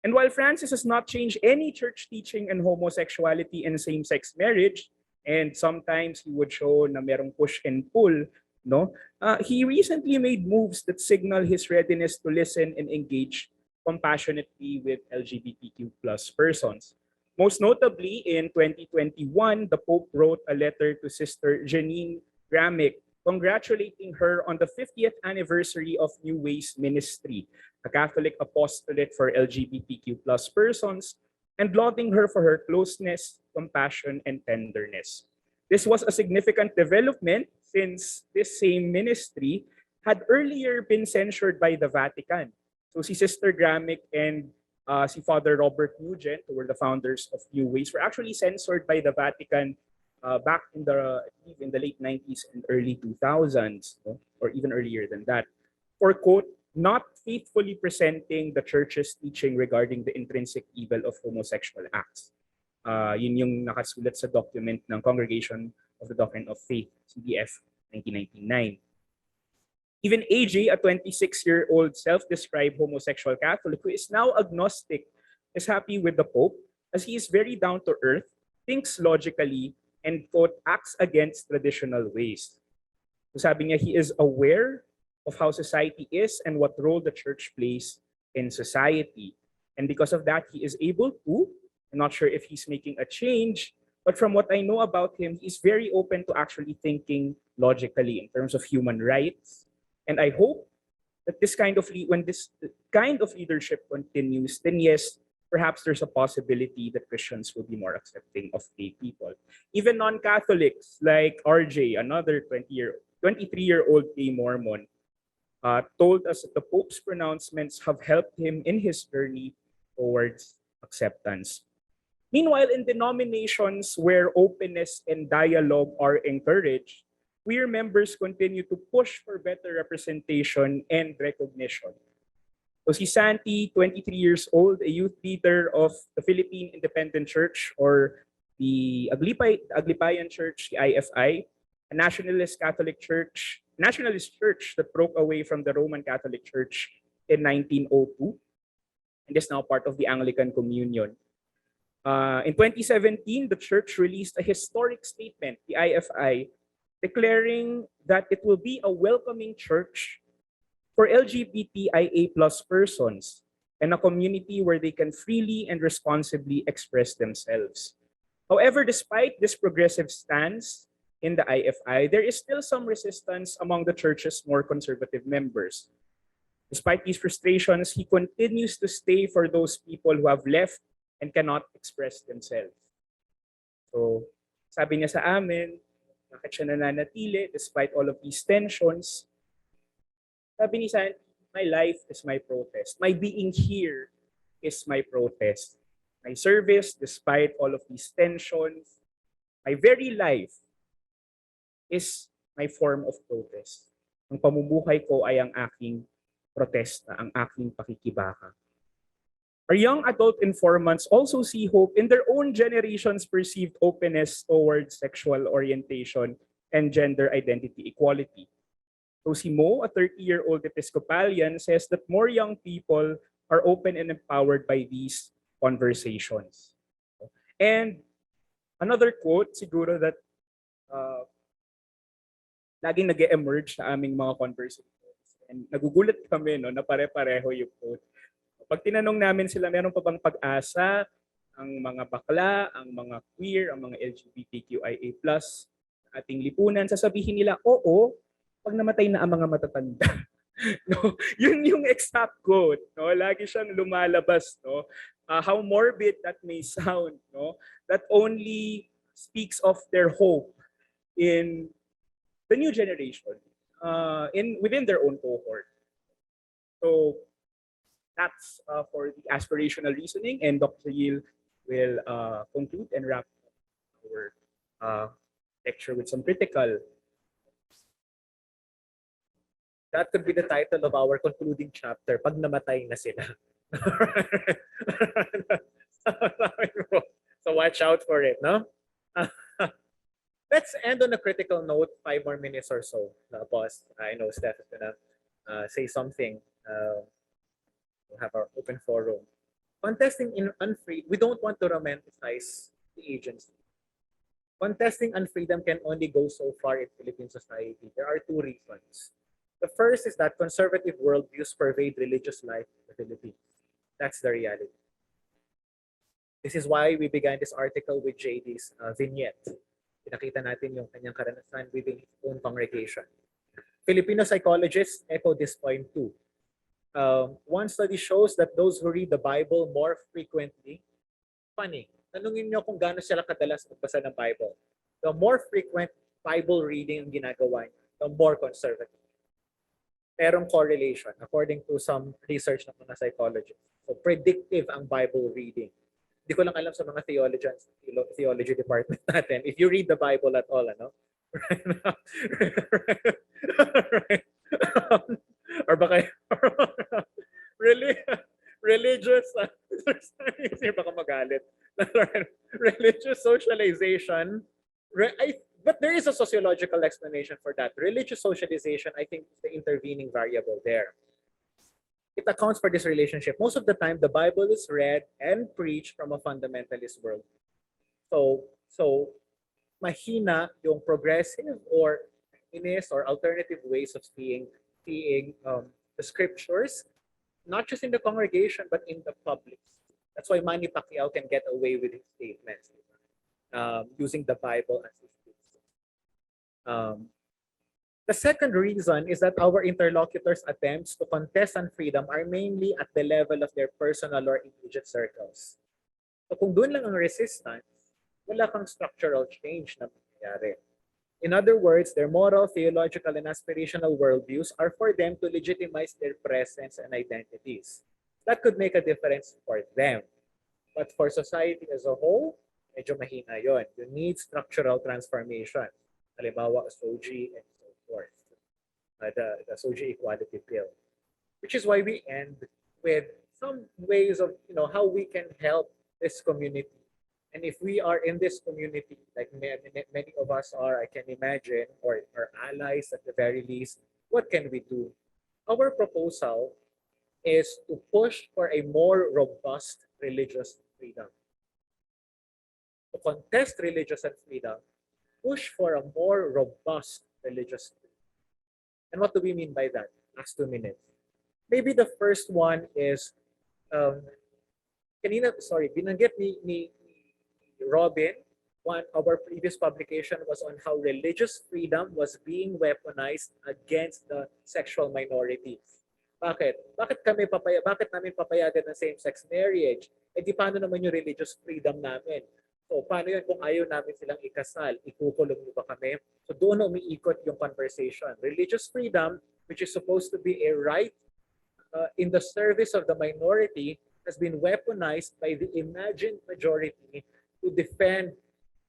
And while Francis has not changed any church teaching on homosexuality and same-sex marriage, and sometimes he would show na merong push and pull, no, he recently made moves that signal his readiness to listen and engage compassionately with LGBTQ+ persons. Most notably, in 2021, the Pope wrote a letter to Sister Janine Gramick, congratulating her on the 50th anniversary of New Ways Ministry, a Catholic apostolate for LGBTQ+ persons, and lauding her for her closeness, compassion, and tenderness. This was a significant development since this same ministry had earlier been censured by the Vatican. So si Sister Gramick and si Father Robert Nugent, who were the founders of New Ways, were actually censored by the Vatican back in the, I believe, in the late 90s and early 2000s, no? Or even earlier than that, for, quote, not faithfully presenting the church's teaching regarding the intrinsic evil of homosexual acts. Yun yung nakasulat sa document ng Congregation of the Doctrine of Faith, CDF, 1999. Even AJ, a 26-year-old self-described homosexual Catholic who is now agnostic, is happy with the Pope as he is very down to earth, thinks logically, and, quote, acts against traditional ways. So sabi niya, he is aware of how society is and what role the church plays in society. And because of that, he is able to, I'm not sure if he's making a change, but from what I know about him, he's very open to actually thinking logically in terms of human rights. And I hope that when this kind of leadership continues, then yes, perhaps there's a possibility that Christians will be more accepting of gay people. Even non-Catholics like RJ, another 23-year-old gay Mormon, told us that the Pope's pronouncements have helped him in his journey towards acceptance. Meanwhile, in denominations where openness and dialogue are encouraged, queer members continue to push for better representation and recognition. So si Santi, 23 years old, a youth leader of the Philippine Independent Church or the Aglipayan Church, the IFI, a nationalist church that broke away from the Roman Catholic Church in 1902 and is now part of the Anglican Communion. In 2017, the church released a historic statement, the IFI, declaring that it will be a welcoming church for LGBTQIA+ persons and a community where they can freely and responsibly express themselves. However, despite this progressive stance in the IFI, there is still some resistance among the church's more conservative members. Despite these frustrations, he continues to stay for those people who have left and cannot express themselves. So, sabi niya sa amin, bakit siya nananatili despite all of these tensions? Sabi ni Santi, my life is my protest. My being here is my protest. My service, despite all of these tensions, my very life is my form of protest. Ang pamumuhay ko ay ang aking protesta, ang aking pakikibaka. Our young adult informants also see hope in their own generation's perceived openness towards sexual orientation and gender identity equality. So si Mo, a 30-year-old Episcopalian, says that more young people are open and empowered by these conversations. And another quote siguro that laging nag-emerge sa aming mga conversations. And nagugulat kami no, na pare-pareho yung quote. Pag tinanong namin sila, meron pa bang pag-asa ang mga bakla, ang mga queer, ang mga LGBTQIA+, ating lipunan, sasabihin nila, oo, pag namatay na ang mga matatanda. No, yun yung exact quote, no? Lagi siyang lumalabas, no? How morbid that may sound, no? That only speaks of their hope in the new generation, within their own cohort. So that's for the aspirational reasoning, and Dr. Jayeel will conclude and wrap up our lecture with some critical. That could be the title of our concluding chapter, pag namatay na sila. So watch out for it, no? Let's end on a critical note, 5 more minutes or so. Boss, I know Steph is gonna say something. We'll have our open forum. Contesting in unfreedom, we don't want to romanticize the agency. Contesting unfreedom can only go so far in Philippine society. There are 2 reasons. The first is that conservative worldviews pervade religious life in the Philippines. That's the reality. This is why we began this article with JD's vignette. Pinakita natin yung kanyang karanasan within his own congregation. Filipino psychologists echo this point too. One study shows that those who read the Bible more frequently, funny, tanungin nyo kung gaano sila kadalas magbasa ng Bible. The more frequent Bible reading ang ginagawa nyo, the more conservative. merong correlation according to some research ng mga psychologists. So predictive ang Bible reading. Hindi ko lang alam sa mga theologians, theology department natin. If you read the Bible at all, ano? Right. Or baka really religious baka magalit. Religious socialization. But there is a sociological explanation for that. Religious socialization, I think, is the intervening variable there. It accounts for this relationship. Most of the time, the Bible is read and preached from a fundamentalist world. So mahina yung progressive or feminist or alternative ways of seeing the scriptures, not just in the congregation, but in the public. That's why Manny Pacquiao can get away with his statements, using the Bible as his text. The second reason is that our interlocutors' attempts to contest on freedom are mainly at the level of their personal or immediate circles. So kung doon lang ang resistance, wala kang structural change na mangyayari. In other words, their moral, theological, and aspirational worldviews are for them to legitimize their presence and identities. That could make a difference for them. But for society as a whole, medyo mahina yon. You need structural transformation. Halimbawa, SOGI and so forth. The SOGI Equality Bill. Which is why we end with some ways of how we can help this community. And if we are in this community, like many of us are, I can imagine, or allies at the very least, what can we do? Our proposal is to push for a more robust religious freedom. To contest religious freedom, push for a more robust religious freedom. And what do we mean by that? Last 2 minutes. Maybe the first one is, binanggit ni Robbin, our previous publication was on how religious freedom was being weaponized against the sexual minorities. Bakit? Bakit namin papayagan ng same-sex marriage? Eh di paano naman yung religious freedom namin? So paano yun kung ayaw namin silang ikasal? Ikukulong niyo ba kami? So doon umiikot yung conversation. Religious freedom, which is supposed to be a right in the service of the minority, has been weaponized by the imagined majority to defend,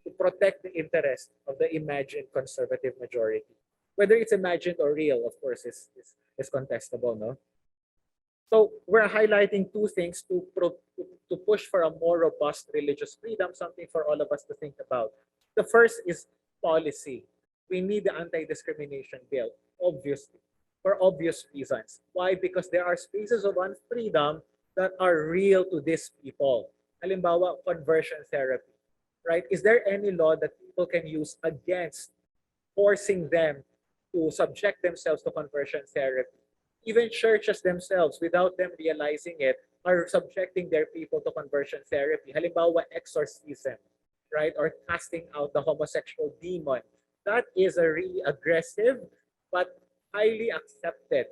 to protect the interest of the imagined conservative majority. Whether it's imagined or real, of course, is contestable, no? So we're highlighting two things to push for a more robust religious freedom, something for all of us to think about. The first is policy. We need the anti-discrimination bill, obviously, for obvious reasons. Why? Because there are spaces of unfreedom that are real to these people. Halimbawa, conversion therapy, right? Is there any law that people can use against forcing them to subject themselves to conversion therapy? Even churches themselves, without them realizing it, are subjecting their people to conversion therapy. Halimbawa, exorcism, right? Or casting out the homosexual demon. That is a really aggressive but highly accepted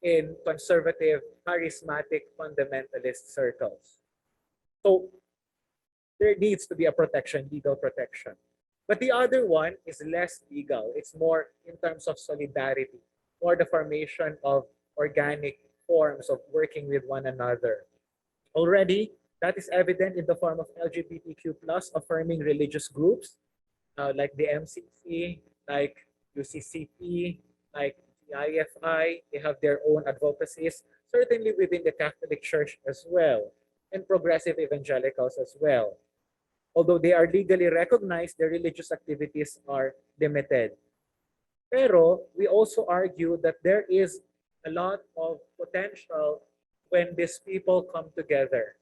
in conservative, charismatic, fundamentalist circles. So there needs to be a protection, legal protection. But the other one is less legal. It's more in terms of solidarity, or the formation of organic forms of working with one another. Already, that is evident in the form of LGBTQ+ affirming religious groups like the MCC, like UCCP, like the IFI. They have their own advocacies, certainly within the Catholic Church as well, and progressive evangelicals as well. Although they are legally recognized, their religious activities are limited. Pero we also argue that there is a lot of potential when these people come together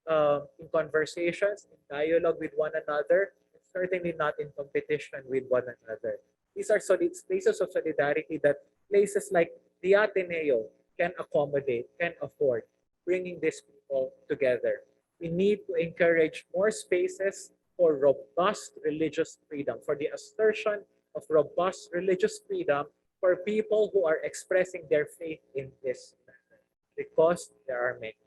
in conversations, in dialogue with one another, and certainly not in competition with one another. These are spaces of solidarity that places like the Ateneo can accommodate, can afford, bringing these people together. We need to encourage more spaces for robust religious freedom, for the assertion of robust religious freedom for people who are expressing their faith in this matter, because there are many.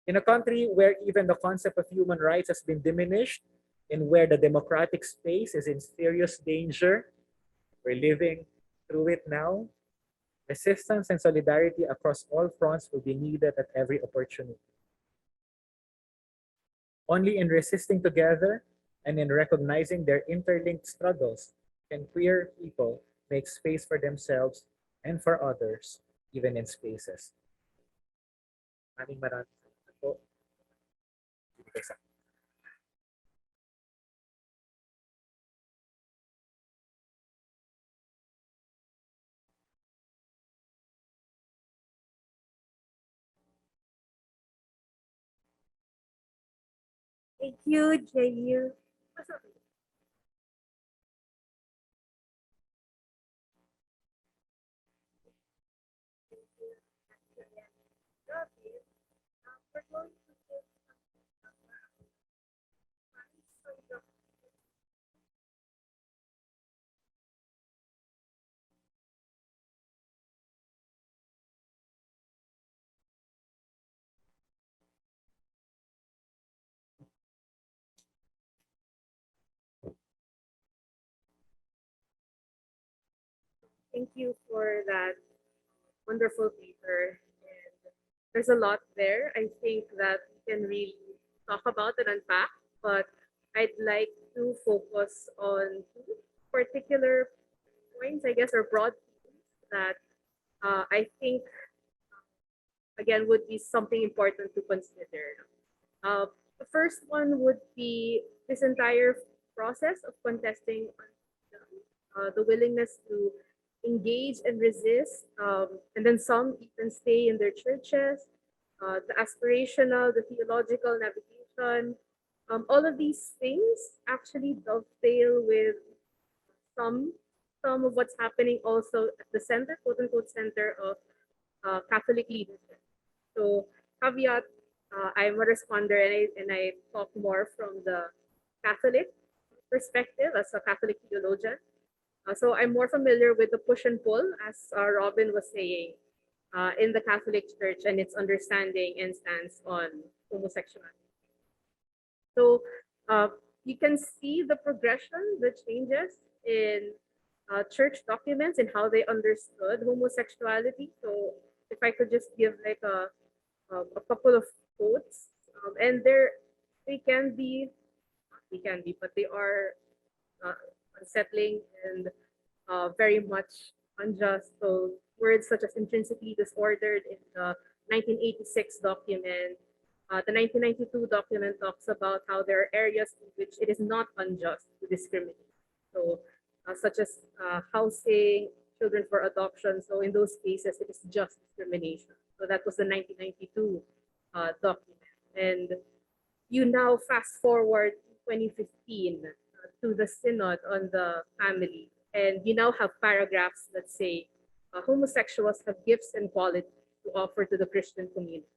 In a country where even the concept of human rights has been diminished, and where the democratic space is in serious danger, we're living through it now, Resistance and solidarity across all fronts will be needed at every opportunity. Only in resisting together and in recognizing their interlinked struggles can queer people make space for themselves and for others, even in spaces. Maraming salamat po. Thank you, Jayeel. We're going to give Thank you for that wonderful paper. And there's a lot there. I think that we can really talk about and unpack, but I'd like to focus on two particular points, I guess, or broad themes that I think, again, would be something important to consider. The first one would be this entire process of contesting the willingness to engage and resist, and then some even stay in their churches, the aspirational, the theological navigation. All of these things actually dovetail with some some of what's happening also at the center, quote unquote, center of Catholic leadership. So caveat, I'm a responder and I talk more from the Catholic perspective as a Catholic theologian. So I'm more familiar with the push and pull, as Robbin was saying, in the Catholic Church and its understanding and stance on homosexuality. So you can see the progression, the changes in church documents and how they understood homosexuality. So if I could just give like a couple of quotes, and they can be, but they are unsettling and very much unjust. So words such as intrinsically disordered in the 1986 document. The 1992 document talks about how there are areas in which it is not unjust to discriminate. So such as housing, children for adoption. So in those cases, it is just discrimination. So that was the 1992 document. And you now fast forward to 2015 to the Synod on the Family, and you now have paragraphs that say homosexuals have gifts and qualities to offer to the Christian community.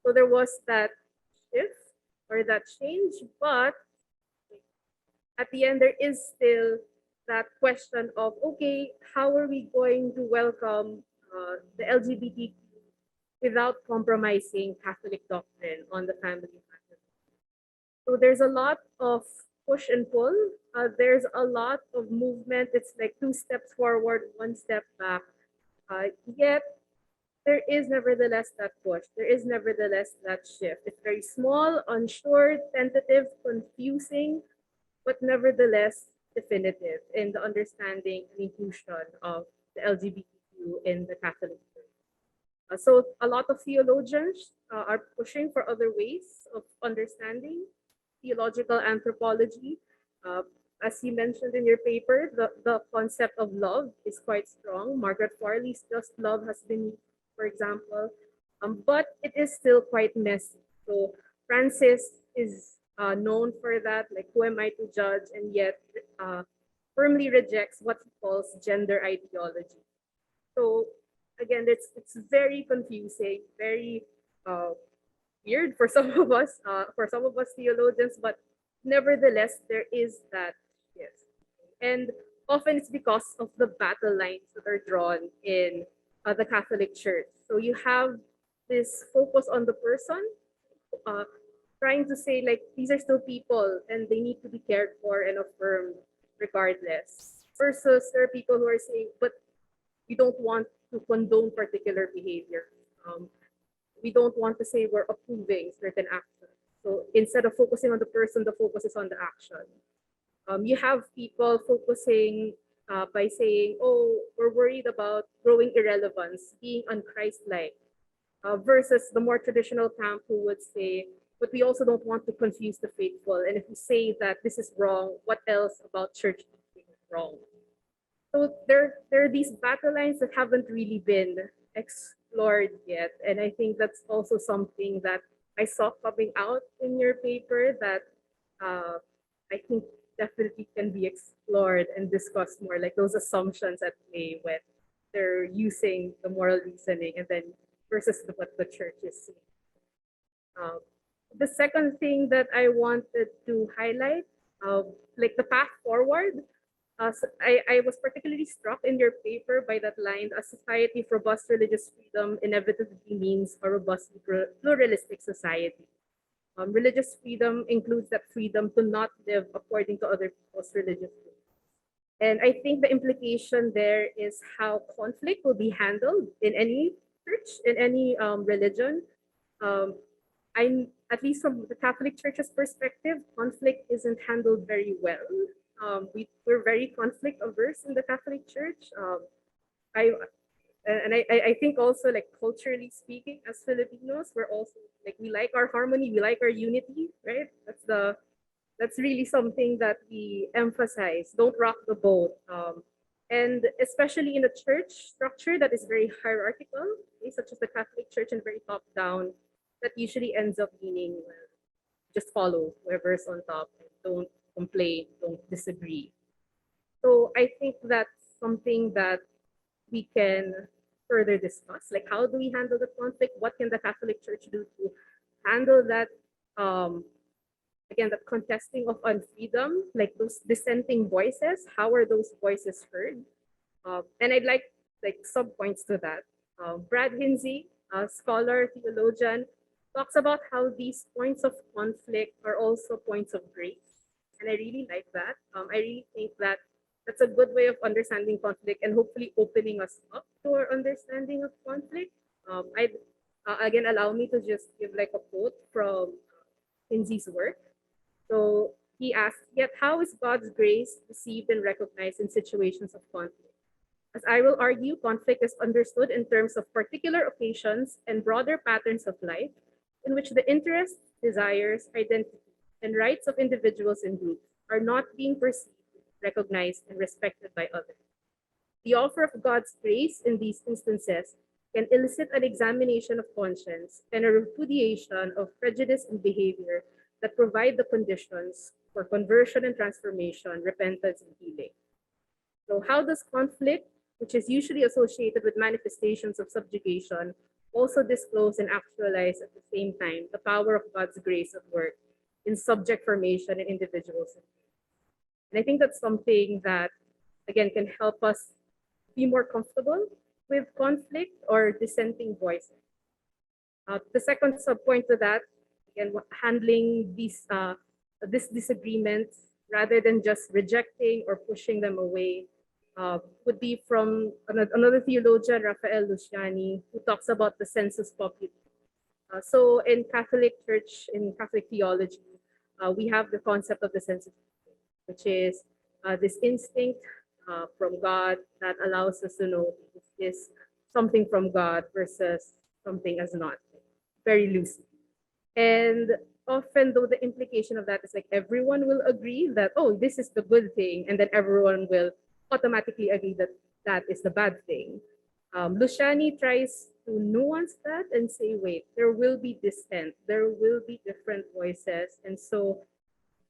So there was that shift or that change, but at the end, there is still that question of, okay, how are we going to welcome the LGBTQ without compromising Catholic doctrine on the family matter? So there's a lot of push and pull. There's a lot of movement. It's like 2 steps forward, 1 step back. Yet there is nevertheless that push. There is nevertheless that shift. It's very small, unsure, tentative, confusing, but nevertheless definitive in the understanding and inclusion of the LGBTQ in the Catholic Church. So a lot of theologians are pushing for other ways of understanding theological anthropology. As you mentioned in your paper, the concept of love is quite strong. Margaret Farley's Just Love has been used, for example, but it is still quite messy. So Francis is known for that, like who am I to judge, and yet firmly rejects what he calls gender ideology. So again, it's very confusing, very weird for some of us, theologians, but nevertheless, there is that shift. And often it's because of the battle lines that are drawn in the Catholic Church. So you have this focus on the person, trying to say like these are still people and they need to be cared for and affirmed regardless. Versus there are people who are saying, but we don't want to condone particular behavior. We don't want to say we're approving certain actions. So instead of focusing on the person, the focus is on the action. You have people focusing by saying, oh, we're worried about growing irrelevance, being unchristlike, versus the more traditional camp who would say, but we also don't want to confuse the faithful. And if we say that this is wrong, what else about church teaching is wrong? So there are these battle lines that haven't really been explored yet. And I think that's also something that I saw coming out in your paper that I think definitely can be explored and discussed more, like those assumptions at play when they're using the moral reasoning and then versus what the church is saying. The second thing that I wanted to highlight, like the path forward, so I was particularly struck in your paper by that line, a society for robust religious freedom inevitably means a robustly pluralistic society. Religious freedom includes that freedom to not live according to other people's religious beliefs. And I think the implication there is how conflict will be handled in any church, in any religion. I'm, at least from the Catholic Church's perspective, conflict isn't handled very well. We're very conflict averse in the Catholic Church. I think also, like, culturally speaking, as Filipinos, we're also like, we like our harmony, we like our unity, right? That's really something that we emphasize. Don't rock the boat. And especially in a church structure that is very hierarchical, okay, such as the Catholic Church and very top down, that usually ends up meaning, well, just follow whoever's on top and don't complain, don't disagree. So I think that's something that we can further discuss. Like, how do we handle the conflict? What can the Catholic Church do to handle that, again, the contesting of unfreedom, like those dissenting voices? How are those voices heard? And I'd like some points to that. Brad Hinsey, a scholar, theologian, talks about how these points of conflict are also points of grace. And I really like that. I really think that that's a good way of understanding conflict and hopefully opening us up to our understanding of conflict. Again, allow me to just give like a quote from Hinsey's work. So he asks, yet how is God's grace received and recognized in situations of conflict? As I will argue, conflict is understood in terms of particular occasions and broader patterns of life in which the interests, desires, identity, and rights of individuals and groups are not being perceived, recognized, and respected by others. The offer of God's grace in these instances can elicit an examination of conscience and a repudiation of prejudice and behavior that provide the conditions for conversion and transformation, repentance, and healing. So how does conflict, which is usually associated with manifestations of subjugation, also disclose and actualize at the same time the power of God's grace at work in subject formation in individuals? And I think that's something that, again, can help us be more comfortable with conflict or dissenting voices. The second subpoint to that, again, handling these this disagreements rather than just rejecting or pushing them away, would be from another theologian, Raphael Luciani, who talks about the sensus populi. So in Catholic Church, in Catholic theology, we have the concept of the sensus populi, which is this instinct from God that allows us to know this is something from God versus something as not, very loosely. And often, though, the implication of that is like everyone will agree that, oh, this is the good thing, and then everyone will automatically agree that that is the bad thing. Luciani tries to nuance that and say, wait, there will be dissent, there will be different voices, and so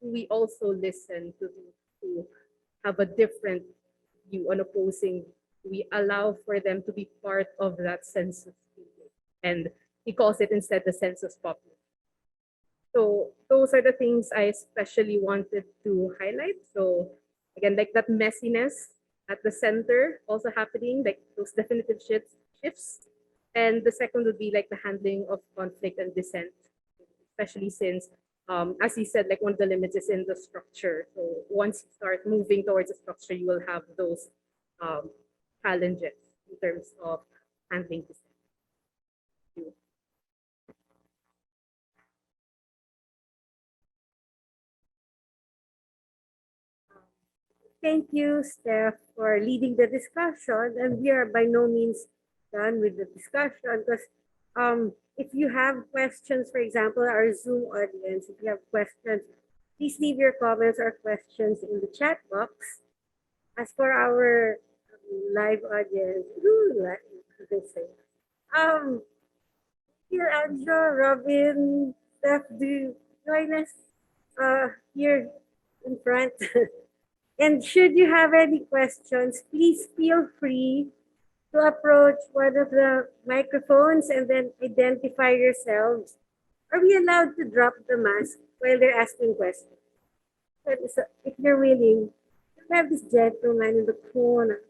we also listen to have a different view on opposing. We allow for them to be part of that census, and he calls it instead the census populi. So those are the things I especially wanted to highlight. So again, like that messiness at the center also happening, like those definitive shifts. And the second would be like the handling of conflict and dissent, especially since, as he said, like one of the limits is in the structure. So once you start moving towards a structure, you will have those challenges in terms of handling this. Thank you, Steph, for leading the discussion. And we are by no means done with the discussion because if you have questions, for example, our Zoom audience, if you have questions, please leave your comments or questions in the chat box. As for our live audience, um, here, Andrew, Robin, Steph, do you join us here in front? And should you have any questions, please feel free to approach one of the microphones and then identify yourselves. Are we allowed to drop the mask while they're asking questions? So if you're willing, we have this gentleman in the corner.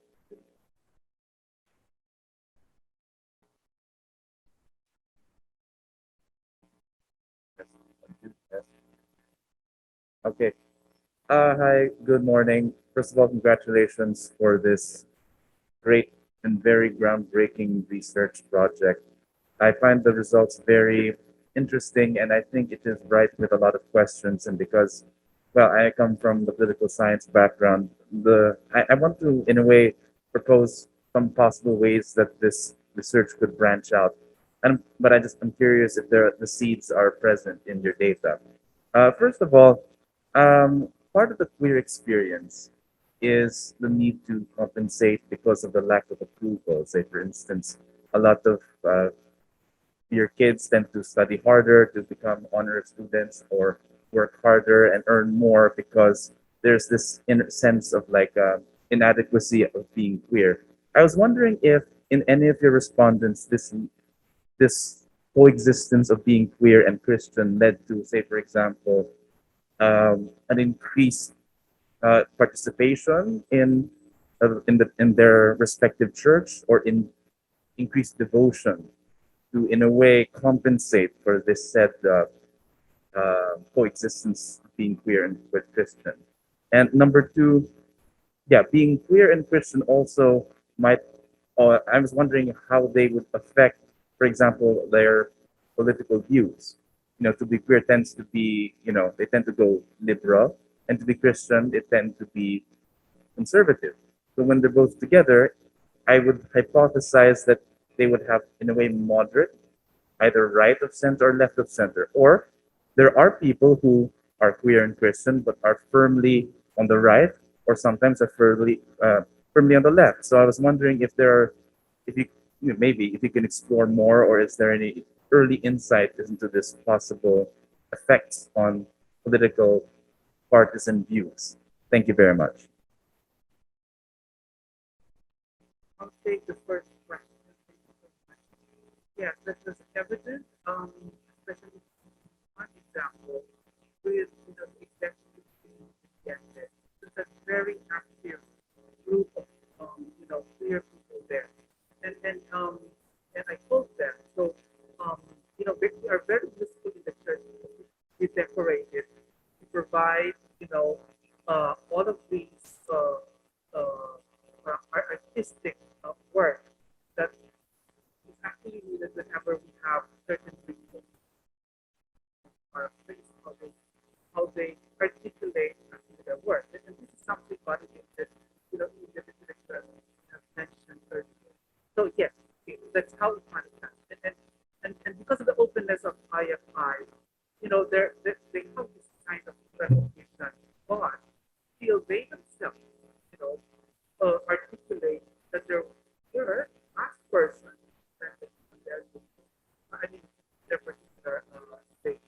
Okay. Hi, good morning. First of all, congratulations for this great and very groundbreaking research project. I find the results very interesting, and I think it is ripe with a lot of questions. And because, well, I come from the political science background, I want to, in a way, propose some possible ways that this research could branch out. But I'm curious if the seeds are present in your data. First of all, part of the queer experience is the need to compensate because of the lack of approval. Say, for instance, a lot of your kids tend to study harder to become honor students or work harder and earn more because there's this inner sense of like inadequacy of being queer. I was wondering if in any of your respondents this coexistence of being queer and Christian led to, say, for example, an increased participation in their respective church or in increased devotion to, in a way, compensate for this said coexistence of being queer and with Christian. And number two, yeah, being queer and Christian also might. I was wondering how they would affect, for example, their political views. To be queer tends to be, they tend to go liberal, and to be Christian, they tend to be conservative. So when they're both together, I would hypothesize that they would have, in a way, moderate, either right of center or left of center. Or there are people who are queer and Christian but are firmly on the right, or sometimes are firmly on the left. So I was wondering if there are, if you maybe if you can explore more, or is there any early insight into this possible effects on political partisan views? Thank you very much. I'll take the first question. Yes, that was evident, especially one example with the executive gender. It's a very active group of queer people there, and I told them so. We are very useful in the church. We decorate it. We provide all of these artistic work that is actually needed whenever we have certain rituals or things how they articulate their work. And this is something validated, in the literature as mentioned earlier. So yes, that's how it manifests. And because of the openness of IFI, they have this kind of recognition, but feel they themselves, articulate that they're as person on their their particular state.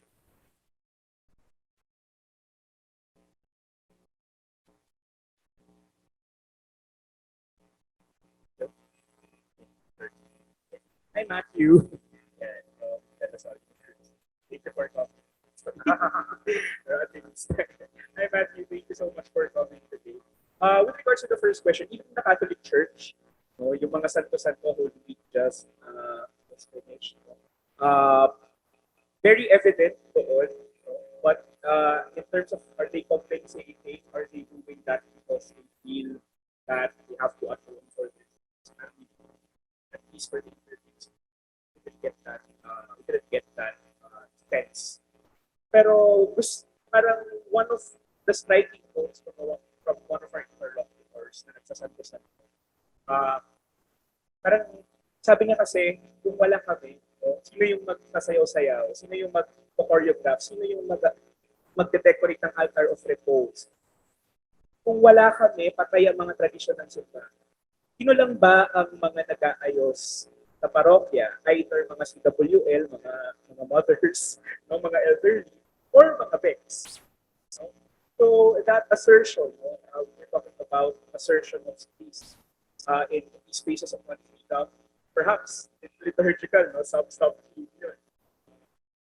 Hi, Matthew. Yeah, sorry. Thank you for coming. Hi, Matthew. Thank you so much for coming today. With regards to the first question, even in the Catholic Church, yung mga santo-santo Holy Week just was finished. Very evident to all. But in terms of are they compensating, are they doing that because they feel that they have to atone for this? parang one of the striking quotes from one of our interlocutors na nagsasanto-santo. Parang sabi niya kasi, kung wala kami, sino yung magsasayaw-sayaw, sino yung mag-choreograph, sino yung mag-decorate ng altar of repose. Kung wala kami, patay ang mga tradisyon ng simbahan. Sino lang ba ang mga nag-aayos sa parokya? Either mga CWL, mga mothers, no, mga elderly, or mga bex. No? So that assertion, we're talking about assertion of space in these spaces of freedom, perhaps in liturgical, no, some yun.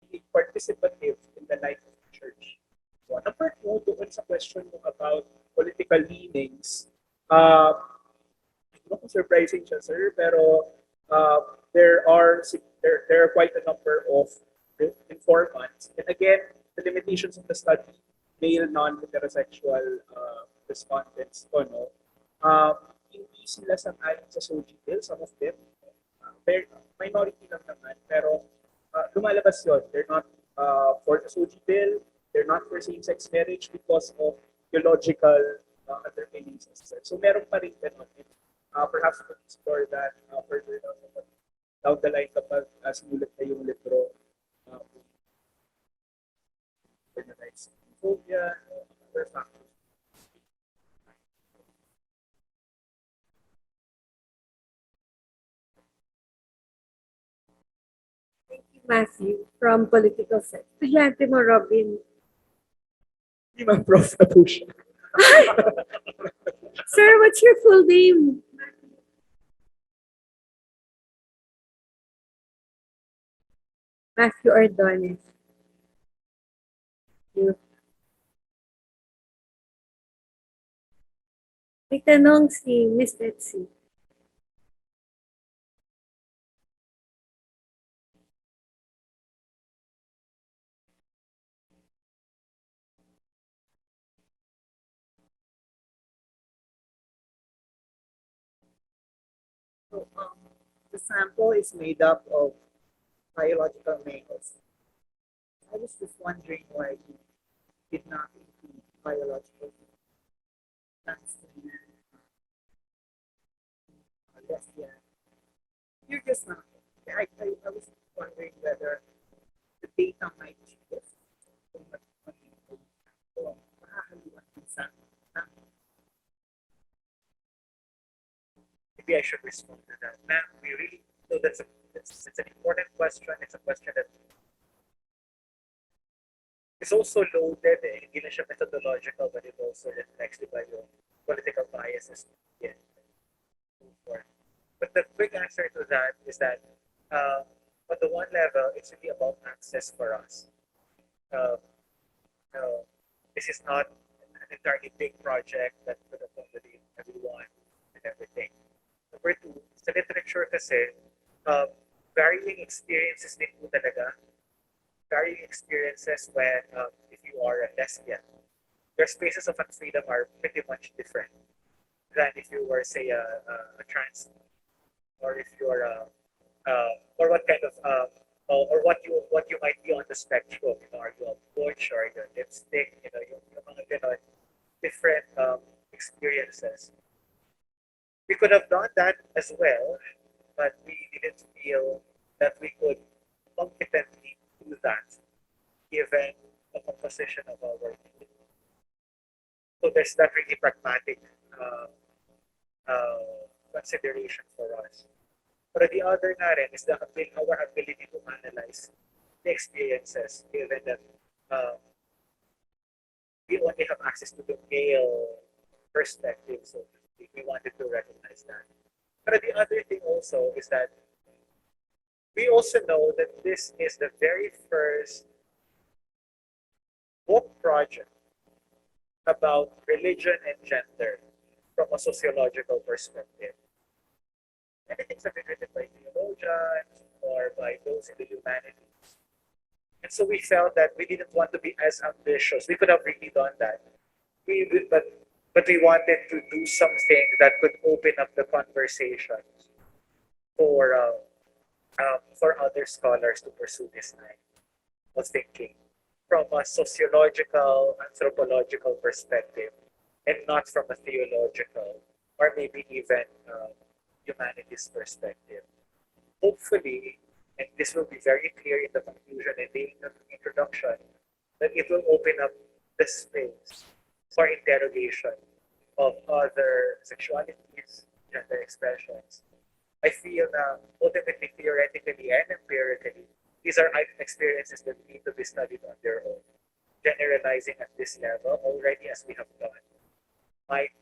Being participative in the life of the church. So, number two, doon sa question mo about political leanings, hindi ko surprising siya, sir, pero there are quite a number of informants. And again, the limitations of the study, male non-heterosexual respondents, no, hindi sila sangayon sa SOGIL, some of them. Minority lang naman, pero lumalabas yun. They're not for the SOGIL, they're not for same-sex marriage because of theological underpinnings. So meron pa rin ganun. Perhaps we can explore that further down the line kapag sinulat na yung libro. Organized phobia, other factors. Thank you, Matthew, from Political Science. Estudyante mo, Robbin. Hindi man prof na po siya. Sir, what's your full name? Matthew Ordonez. Thank you. May tanong si Miss Betsy. So, the sample is made up of biological males. I was just wondering why you did not include biological transgender, lesbian. You're just not. I was wondering whether the data might shift kung makakaliwan din sa maybe I should respond to that. Ma'am, we really know it's an important question. It's a question that is also loaded, hindi na siya methodological, but it also reflects yung political biases. Yeah. But the quick answer to that is that on the one level, it's really about access for us. This is not an entirely big project that could accommodate everyone and everything. Number two, sa literature kasi, varying experiences din po talaga. Varying experiences when, if you are a lesbian, your spaces of freedom are pretty much different than if you were, say, a trans, or if you're or what kind of, or what you might be on the spectrum. You know, are you a butch or your lipstick? You know, yung mga ganon, different experiences. We could have done that as well, but we didn't feel that we could competently do that given the composition of our team. So there's that really pragmatic consideration for us. But the other na rin is our ability to analyze the experiences given that we only have access to the male perspective. So we wanted to recognize that. But the other thing also is that we also know that this is the very first book project about religion and gender from a sociological perspective. Many things have been written by theologians or by those in the humanities. And so we felt that we didn't want to be as ambitious. We could have really done that. But we wanted to do something that could open up the conversation for other scholars to pursue this line of thinking. from a sociological, anthropological perspective, and not from a theological or maybe even humanities perspective. Hopefully, and this will be very clear in the conclusion and the introduction, that it will open up the space for interrogation of other sexualities, gender expressions. I feel that ultimately, theoretically and empirically, these are experiences that need to be studied on their own. Generalizing at this level already, as we have done, might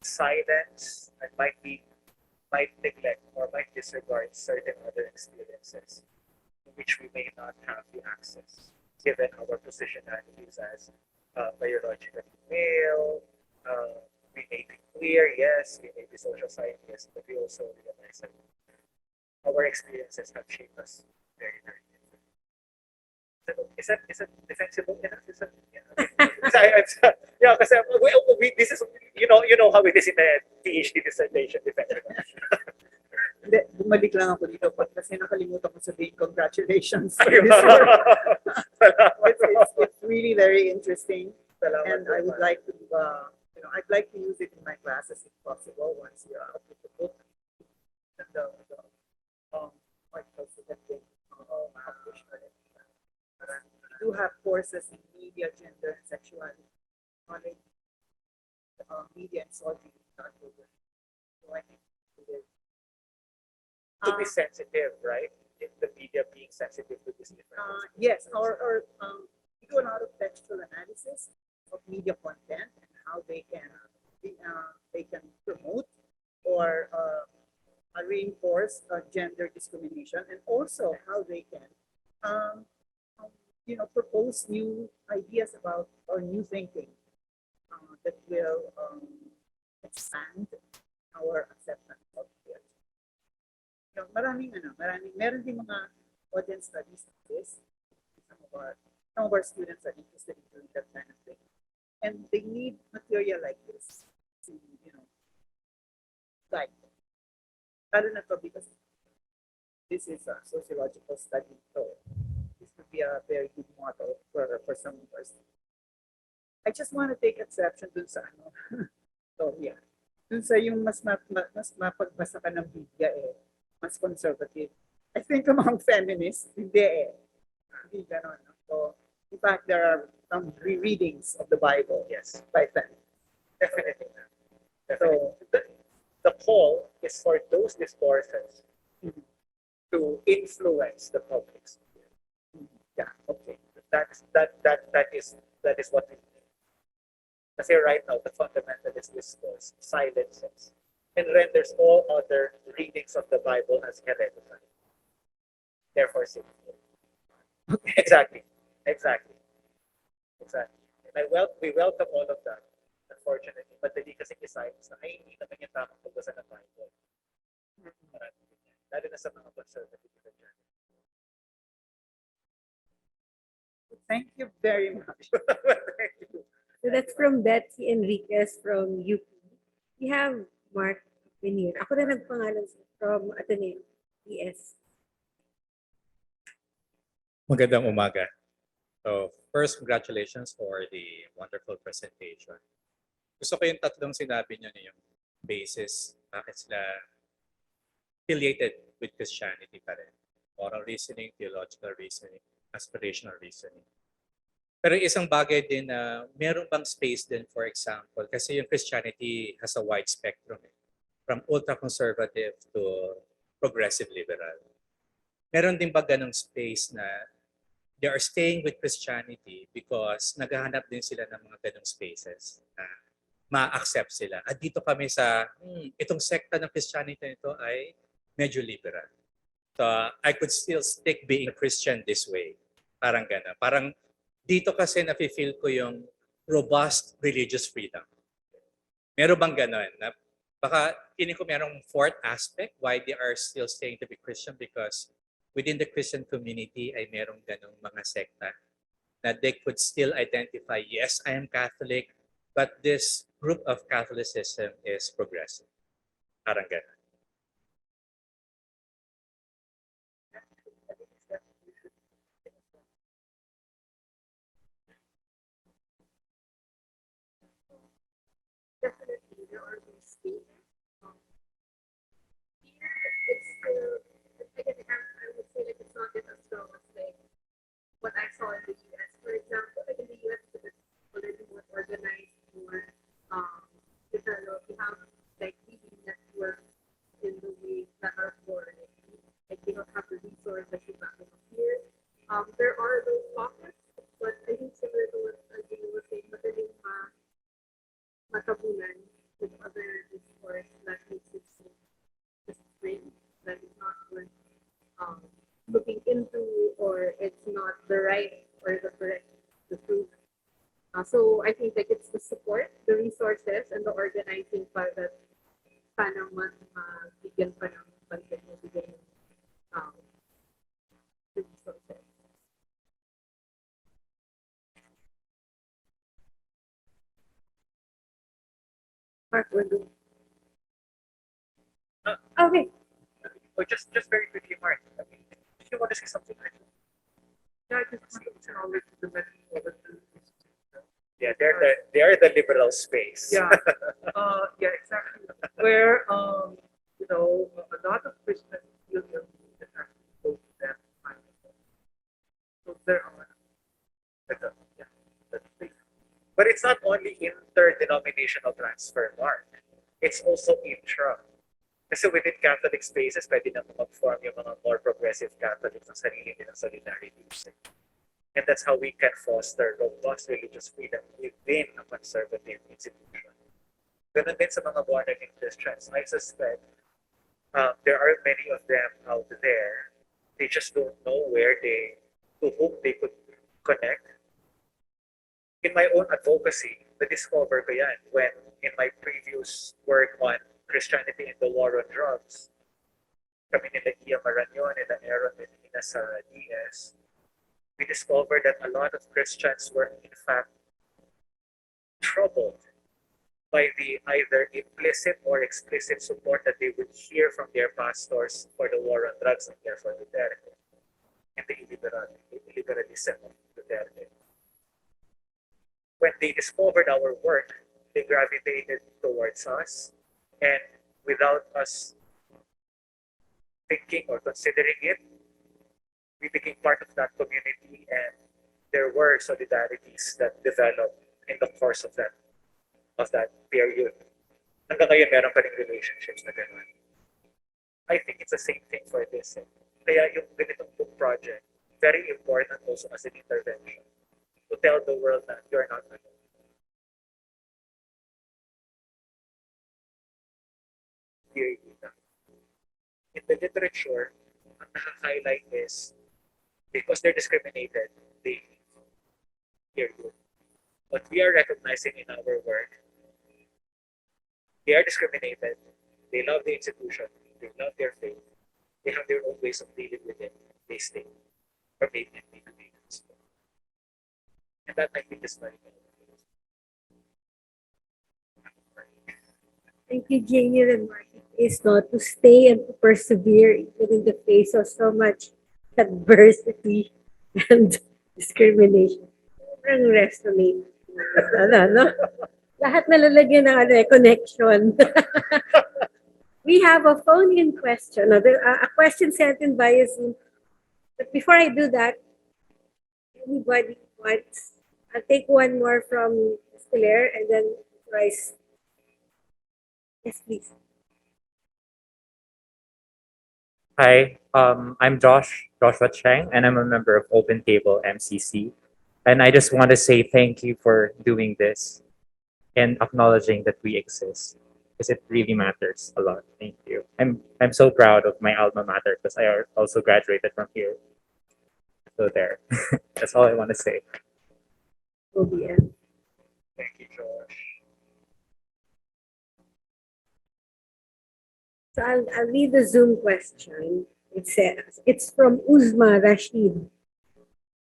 silence and might neglect or might disregard certain other experiences to which we may not have the access, given our positionalities as biologically male. We may be queer, yes, we may be social scientists, but we also realize that our experiences have shaped us very, very differently. Is that defensible enough? Is that, yeah, because this is, you know how it is in the PhD dissertation defense. Hindi, bumalik lang ako dito kasi nakalimutan ko sabihin congratulations for this work. It's really very interesting. And I would like to, I'd like to use it in my classes if possible once you're out with the book. And articles that have been published. We do have courses in media, gender, and sexuality, knowledge, media, and sociology. So I think it is. To be sensitive, right? In the media being sensitive to this different. Yes, or we do a lot of textual analysis of media content and how they can promote or reinforce gender discrimination, and also how they can propose new ideas about or new thinking that will expand our acceptance of it. Meron din mga audience studies like this. Some of our students are interested in doing that kind of thing. And they need material like this to, guide them. Lalo na to because this is a sociological study, so this would be a very good model for some of us. I just want to take exception dun sa so yeah. Dun sa yung mas mapagbasa ka ng Biblia mas conservative. I think among feminists, hindi ganon. So, in fact, there are some rereadings of the Bible, yes, by feminists. Definitely. So, the call is for those discourses to influence the public sphere. Yeah, okay. That is what we need. Kasi right now, the fundamentalist discourse silences and renders all other readings of the Bible as heretical. Therefore, sinful. Exactly. And we welcome all of that, unfortunately. Madali kasi i-silence na, ay, hindi naman yung tamang pagbasa ng Bible. Lalo na sa mga conservative Christians. Thank you very much. Thank you. So that's from Betsy Enriquez from UP. We have Mark Venier. Ako na nagpangalan from Ateneo, PS. Magandang umaga. So first, congratulations for the wonderful presentation. Gusto ko yung tatlong sinabi niyo na yung basis, bakit sila affiliated with Christianity pa rin. Moral reasoning, theological reasoning, aspirational reasoning. Pero isang bagay din na meron bang space din, for example, kasi yung Christianity has a wide spectrum, from ultra-conservative to progressive liberal. Meron din ba ganong space na they are staying with Christianity because naghahanap din sila ng mga ganong spaces na ma-accept sila. At dito kami sa, itong sekta ng Christianity nito ay medyo liberal. So I could still stick being a Christian this way. Parang gano'n. Parang dito kasi nafe-feel ko yung robust religious freedom. Meron bang gano'n? Baka feeling ko merong fourth aspect why they are still staying to be Christian, because within the Christian community ay merong ganong mga sekta na they could still identify, yes, I am Catholic, but this group of Catholicism is progressive. Parang gano'n. was like what I saw in the US, for example. Like in the US, it's already more organized, more developed. You have like really networks in the ways that are more like they don't have the resources that you have here. There are those pockets, but I think similar to what Jayeel was saying, madaling matabunan with other discourse that makes it so strange, that is not worth looking into, or it's not the right or the correct, the truth. So I think like it's the support, the resources, and the organizing part that sana bigyan pa ng pansin mo, bigyan ng the resources. Mark, we're doing. Okay. Oh, just very quickly, Mark. I mean, if you want to say something, Yeah, I just want to acknowledge the many other yeah, they are the liberal space. Yeah, yeah, exactly. Where you know, a lot of Christians feel guilty and actually go to them. So there are, yeah, that's basically. But it's not only interdenominational transfer, Mark. It's also intra. Kasi within Catholic spaces, pwede na mag-form yung mga more progressive Catholics ng sarili nilang solidarity. And that's how we can foster robust religious freedom within a conservative institution. Ganun din sa mga born-again Christians. I suspect there are many of them out there. They just don't know to whom they could connect. In my own advocacy, na-discover ko yan when in my previous work on Christianity and the war on drugs, kami nila Ia Maranyon and Aaron Medina sa DS, we discovered that a lot of Christians were in fact troubled by the either implicit or explicit support that they would hear from their pastors for the war on drugs and therefore Duterte and the illiberalism of Duterte. When they discovered our work, they gravitated towards us, and without us thinking or considering it, we became part of that community, and there were solidarities that developed in the course of that period. Hanggang ngayon, meron pa rin relationships na gano'n. I think it's the same thing for this. Kaya yung ganitong book project, very important also as an intervention to tell the world that you're not alone. In the literature, ang naka-highlight is because they're discriminated, they hear you. What we are recognizing in our work, they are discriminated, they love the institution, they love their faith, they have their own ways of dealing with it, they stay, or maybe they do it. And that I think is very good. Thank you, Jayeel and Mark. It is not to stay and to persevere even in the face of so much adversity and discrimination. Sobrang resonate. No? Lahat nalalagyan ng connection. We have a phone-in question. A question sent in via Zoom. But before I do that, anybody wants, I'll take one more from Escaler and then Bryce. Yes, please. Hi, I'm Joshua Cheng, and I'm a member of Open Table MCC. And I just want to say thank you for doing this and acknowledging that we exist, because it really matters a lot. Thank you. I'm so proud of my alma mater because I also graduated from here. So there, that's all I want to say. Thank you, Josh. So I'll read the Zoom question. It says, it's from Uzma Rashid.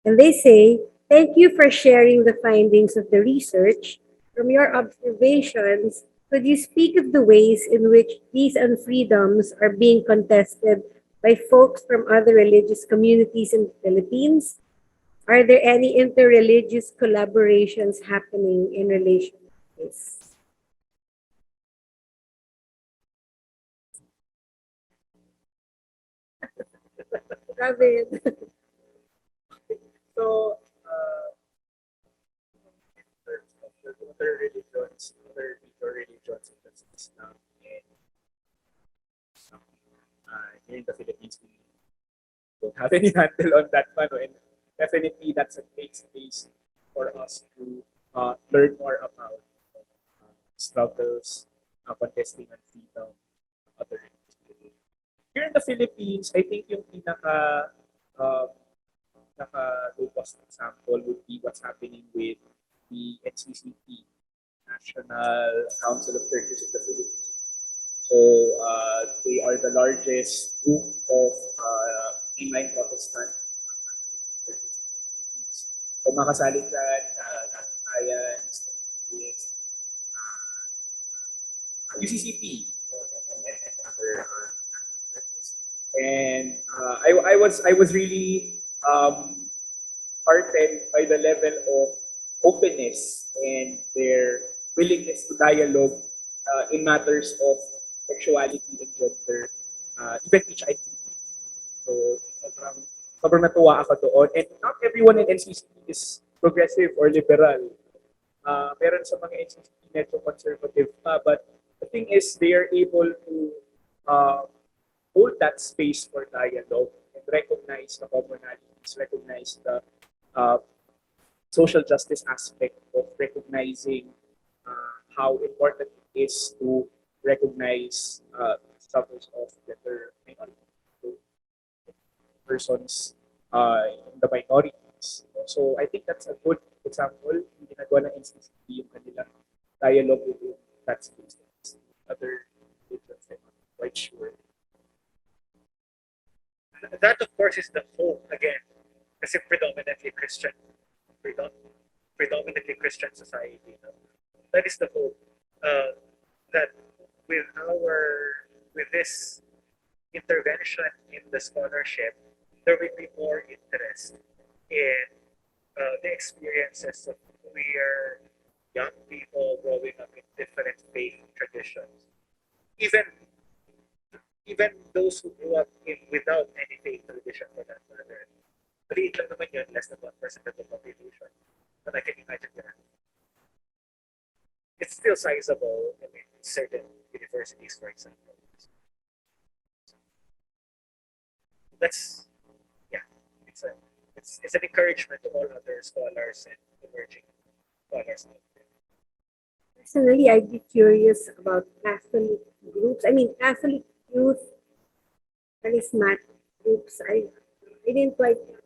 And they say, thank you for sharing the findings of the research. From your observations, could you speak of the ways in which these unfreedoms are being contested by folks from other religious communities in the Philippines? Are there any interreligious collaborations happening in relation to this? Robbin. So, in terms of the other religions, other major religions, such as Islam and here in the Philippines, we don't have any handle on that one. And definitely that's a great space for us to learn more about struggles, contesting on freedom, other religions. Here in the Philippines, I think yung uh, pinaka-robust example would be what's happening with the NCCP, National Council of Churches in the Philippines. So they are the largest group of mainline Protestant churches in the Philippines. So makasali dyan, Anglican, Methodists, UCCP, and other churches. And I was really heartened by the level of openness and their willingness to dialogue in matters of sexuality and gender, even HIVs. So, sobrang natuwa ako doon. And not everyone in NCCP is progressive or liberal. Meron sa mga NCCP medyo conservative pa, but the thing is, they are able to hold that space for dialogue and recognize the commonalities, recognize the social justice aspect of recognizing how important it is to recognize struggles of gender minority persons in the minorities. So I think that's a good example. Yung ginagawa ng NCCP yung kanilang dialogue within that space. Other religions, I'm not quite sure. That, of course, is the hope, again, kasi predominantly Christian society. No? That is the hope that with this intervention in the scholarship, there will be more interest in the experiences of queer young people growing up in different faith traditions. Even those who grew up without any faith tradition for that matter. Maliit lang naman yun, less than 1% of the population. But I can imagine that. It's still sizable in certain universities, for example. That's, yeah, it's an encouragement to all other scholars and emerging scholars out there. Personally, I'd be curious about Catholic groups. I mean, Catholic youth, charismatic groups. I didn't quite get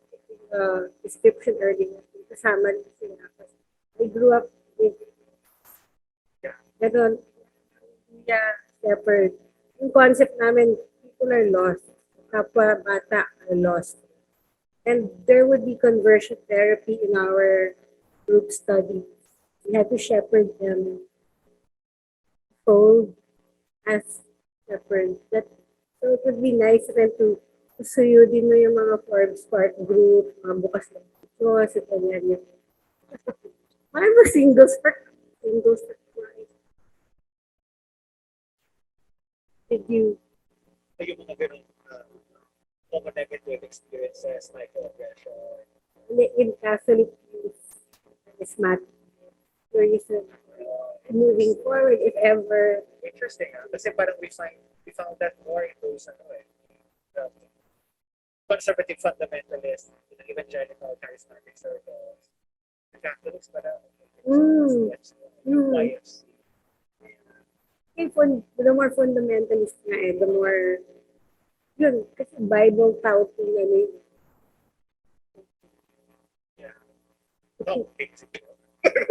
the description earlier. Kasama rin sila. I grew up with ganon, shepherd. Yung concept namin, people are lost. Kapwa bata are lost. And there would be conversion therapy in our group studies. We had to shepherd them, told as shepherds. So it would be nice rin to suyudin mo yung mga Forbes Spark group, mga bukas na Diyos, ito yan. Parang mga singles for Did you? Yung mga ganun common negative experiences like aggression. In Catholic youth, charismatic, curious moving forward if ever. Interesting, kasi parang we found that more in those the conservative fundamentalists, the evangelical charismatic circles, the Catholics parang bias. The more fundamentalist nga the more, yun, kasi Bible touting na yun.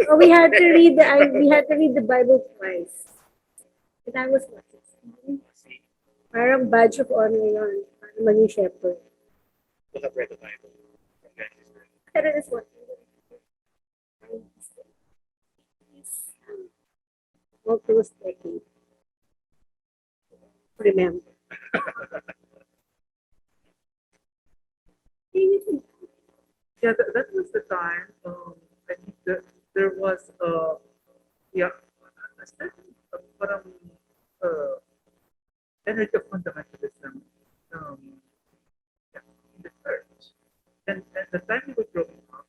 So we had to read the Bible twice. And I was what, 16? Parang badge of honor yun. Para maging shepherd. To have read the Bible. Pero that's what all those decades. Remember. Yeah, that was the time. I think there was a certain parang energy of fundamentalism in the church. And the time we were growing up,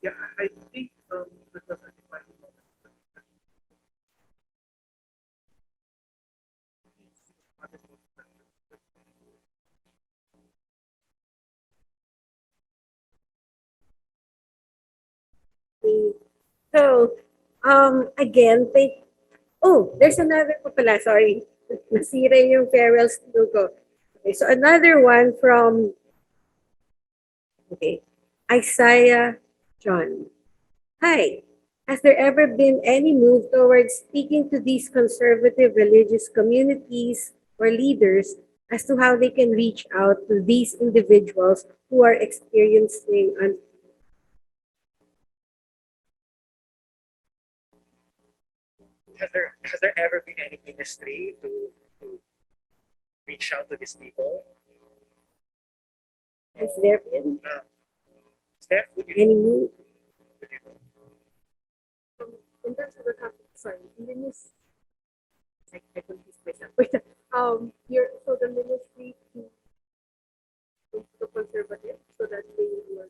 Yeah, I think because I define So, again, there's another pa pala, sorry. Nasira yung farewell stool ko. Okay, so another one from, okay, Isaiah John. Hi, has there ever been any move towards speaking to these conservative religious communities or leaders as to how they can reach out to these individuals who are experiencing Has there ever been any ministry to reach out to these people? has there been Steph, would you any move? would you know? In terms of the topic, sorry, in the news, I confused myself. So the ministry to conservative, so that they will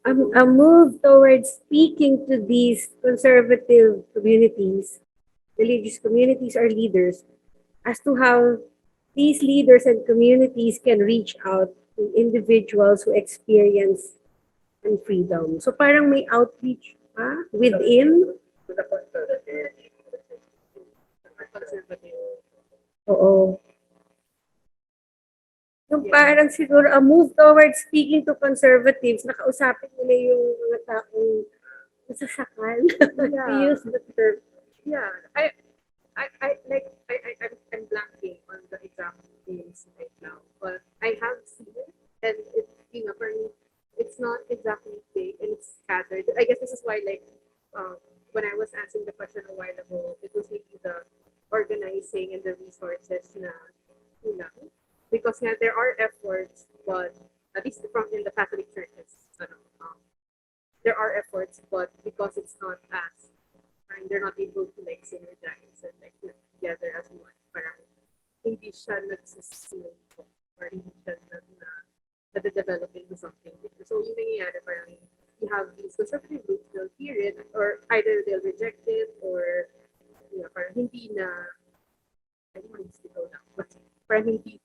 A move towards speaking to these conservative communities, religious communities or leaders, as to how these leaders and communities can reach out to individuals who experience unfreedom. So parang may outreach pa within. To the conservative. Oo. Yung parang siguro a move towards speaking to conservatives, nakausapin nila yung mga taong nasasakal. To Yeah. use the term. Yeah, I'm blanking on the exact names right now, but I have seen it, and it's not exactly big and it's scattered. I guess this is why, when I was answering the question a while ago, it was maybe the organizing and the resources na kulang. Because there are efforts, but at least from in the Catholic churches, there are efforts, but because it's not as and they're not able to synergize and work together as one. Parang hindi siya nagsisimula or hindi siya nade-develop into something bigger. So yung nangyayari parang you have these conservative groups, they'll hear it or either they'll reject it or parang hindi na I don't want to say go down, but parang hindi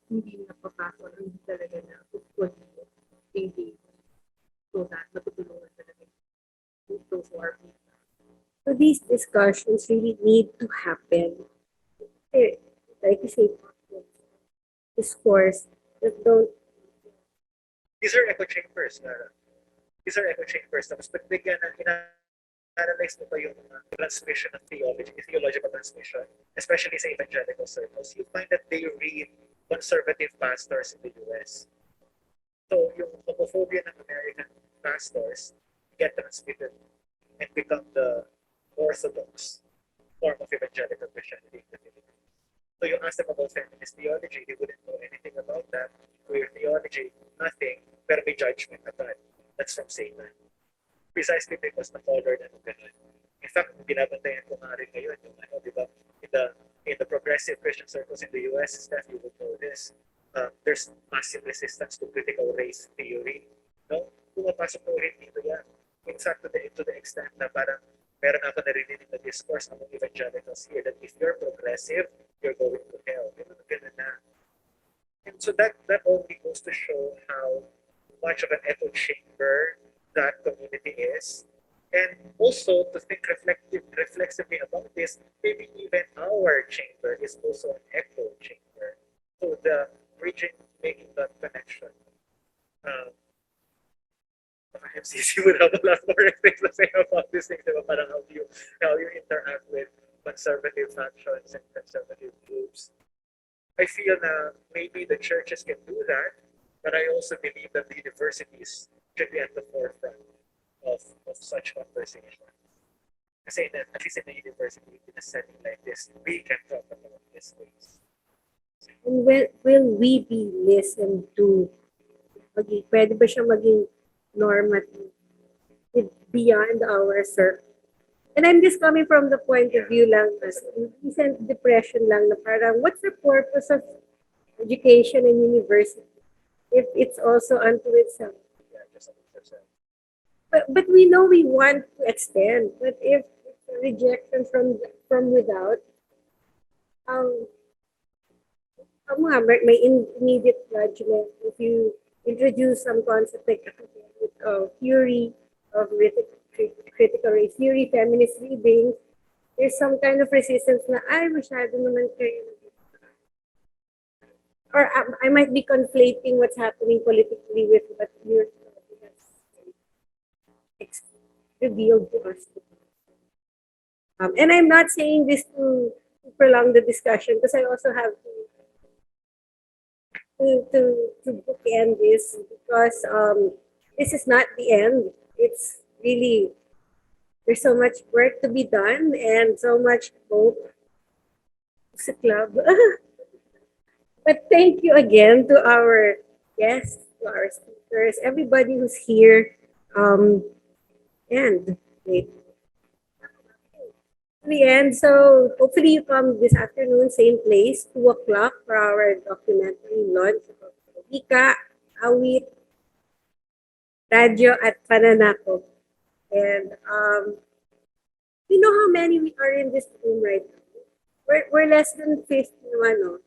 na papasok or hindi talaga na fully engage so that matutulungan talaga those who are being. So these discussions really need to happen. Like you say, discourse that don't. These are echo chambers. These are echo chambers. Tapos pagbigyan ng ina-analyze mo pa yung transmission of theology, theological transmission, especially sa evangelical circles, you find that they read conservative pastors in the US. So yung homophobia ng American pastors get transmitted and become the orthodox form of evangelical Christianity in the Philippines. So you ask them about feminist theology, they wouldn't know anything about that. Queer theology, nothing, pero may judgment agad. That's from Satan. Precisely because na-color na ng ganun. In fact, binabantayan ko nga rin ngayon yung di ba, in the progressive Christian circles in the US, Steph, you would know this, there's massive resistance to critical race theory. No? Pumapasok po rin dito yan. In fact, to the extent na parang meron ako narinig na discourse among evangelicals here that if you're progressive, you're going to hell. Ganun na. And so that only goes to show how much of an echo chamber that community is. And also to think reflexively about this, maybe even our chamber is also an echo chamber. So the region making that connection. MCC would have a lot more things to say about these things, diba? Parang how you interact with conservative factions and conservative groups. I feel na maybe the churches can do that, but I also believe that the universities should be at the forefront of such conversation. Kasi at least in the university, in a setting like this, we can talk about these things. And will we be listened to? Okay, pwede ba siya maging normative beyond our circle? And I'm just coming from the point of view lang, as recent depression lang na parang, what's the purpose of education and university if it's also unto itself? Yeah, just 100%. but we know we want to extend. But if it's a rejection from without, um, may immediate judgment. If you introduce some concept like academic theory of critical race theory, feminist reading, there's some kind of resistance na, ay, masyado naman kayo. Or I might be conflating what's happening politically with what your study has revealed to us. And I'm not saying this to prolong the discussion because I also have to bookend this because this is not the end. It's really, there's so much work to be done and so much hope. Sa club. But thank you again to our guests, to our speakers, everybody who's here. And wait. The end. So hopefully you come this afternoon, same place, 2 o'clock for our documentary launch of Wika, Awit, Radyo at Pananako. And you know how many we are in this room right now? We're less than 50 naman, no?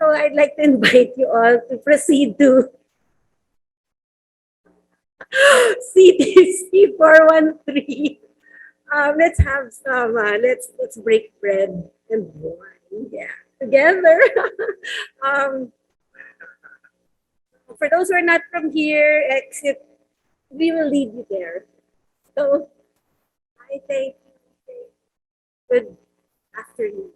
So I'd like to invite you all to proceed to CTC 413. Let's have some, let's break bread and wine, yeah, together. For those who are not from here, exit, we will lead you there. So, I thank you. Good afternoon.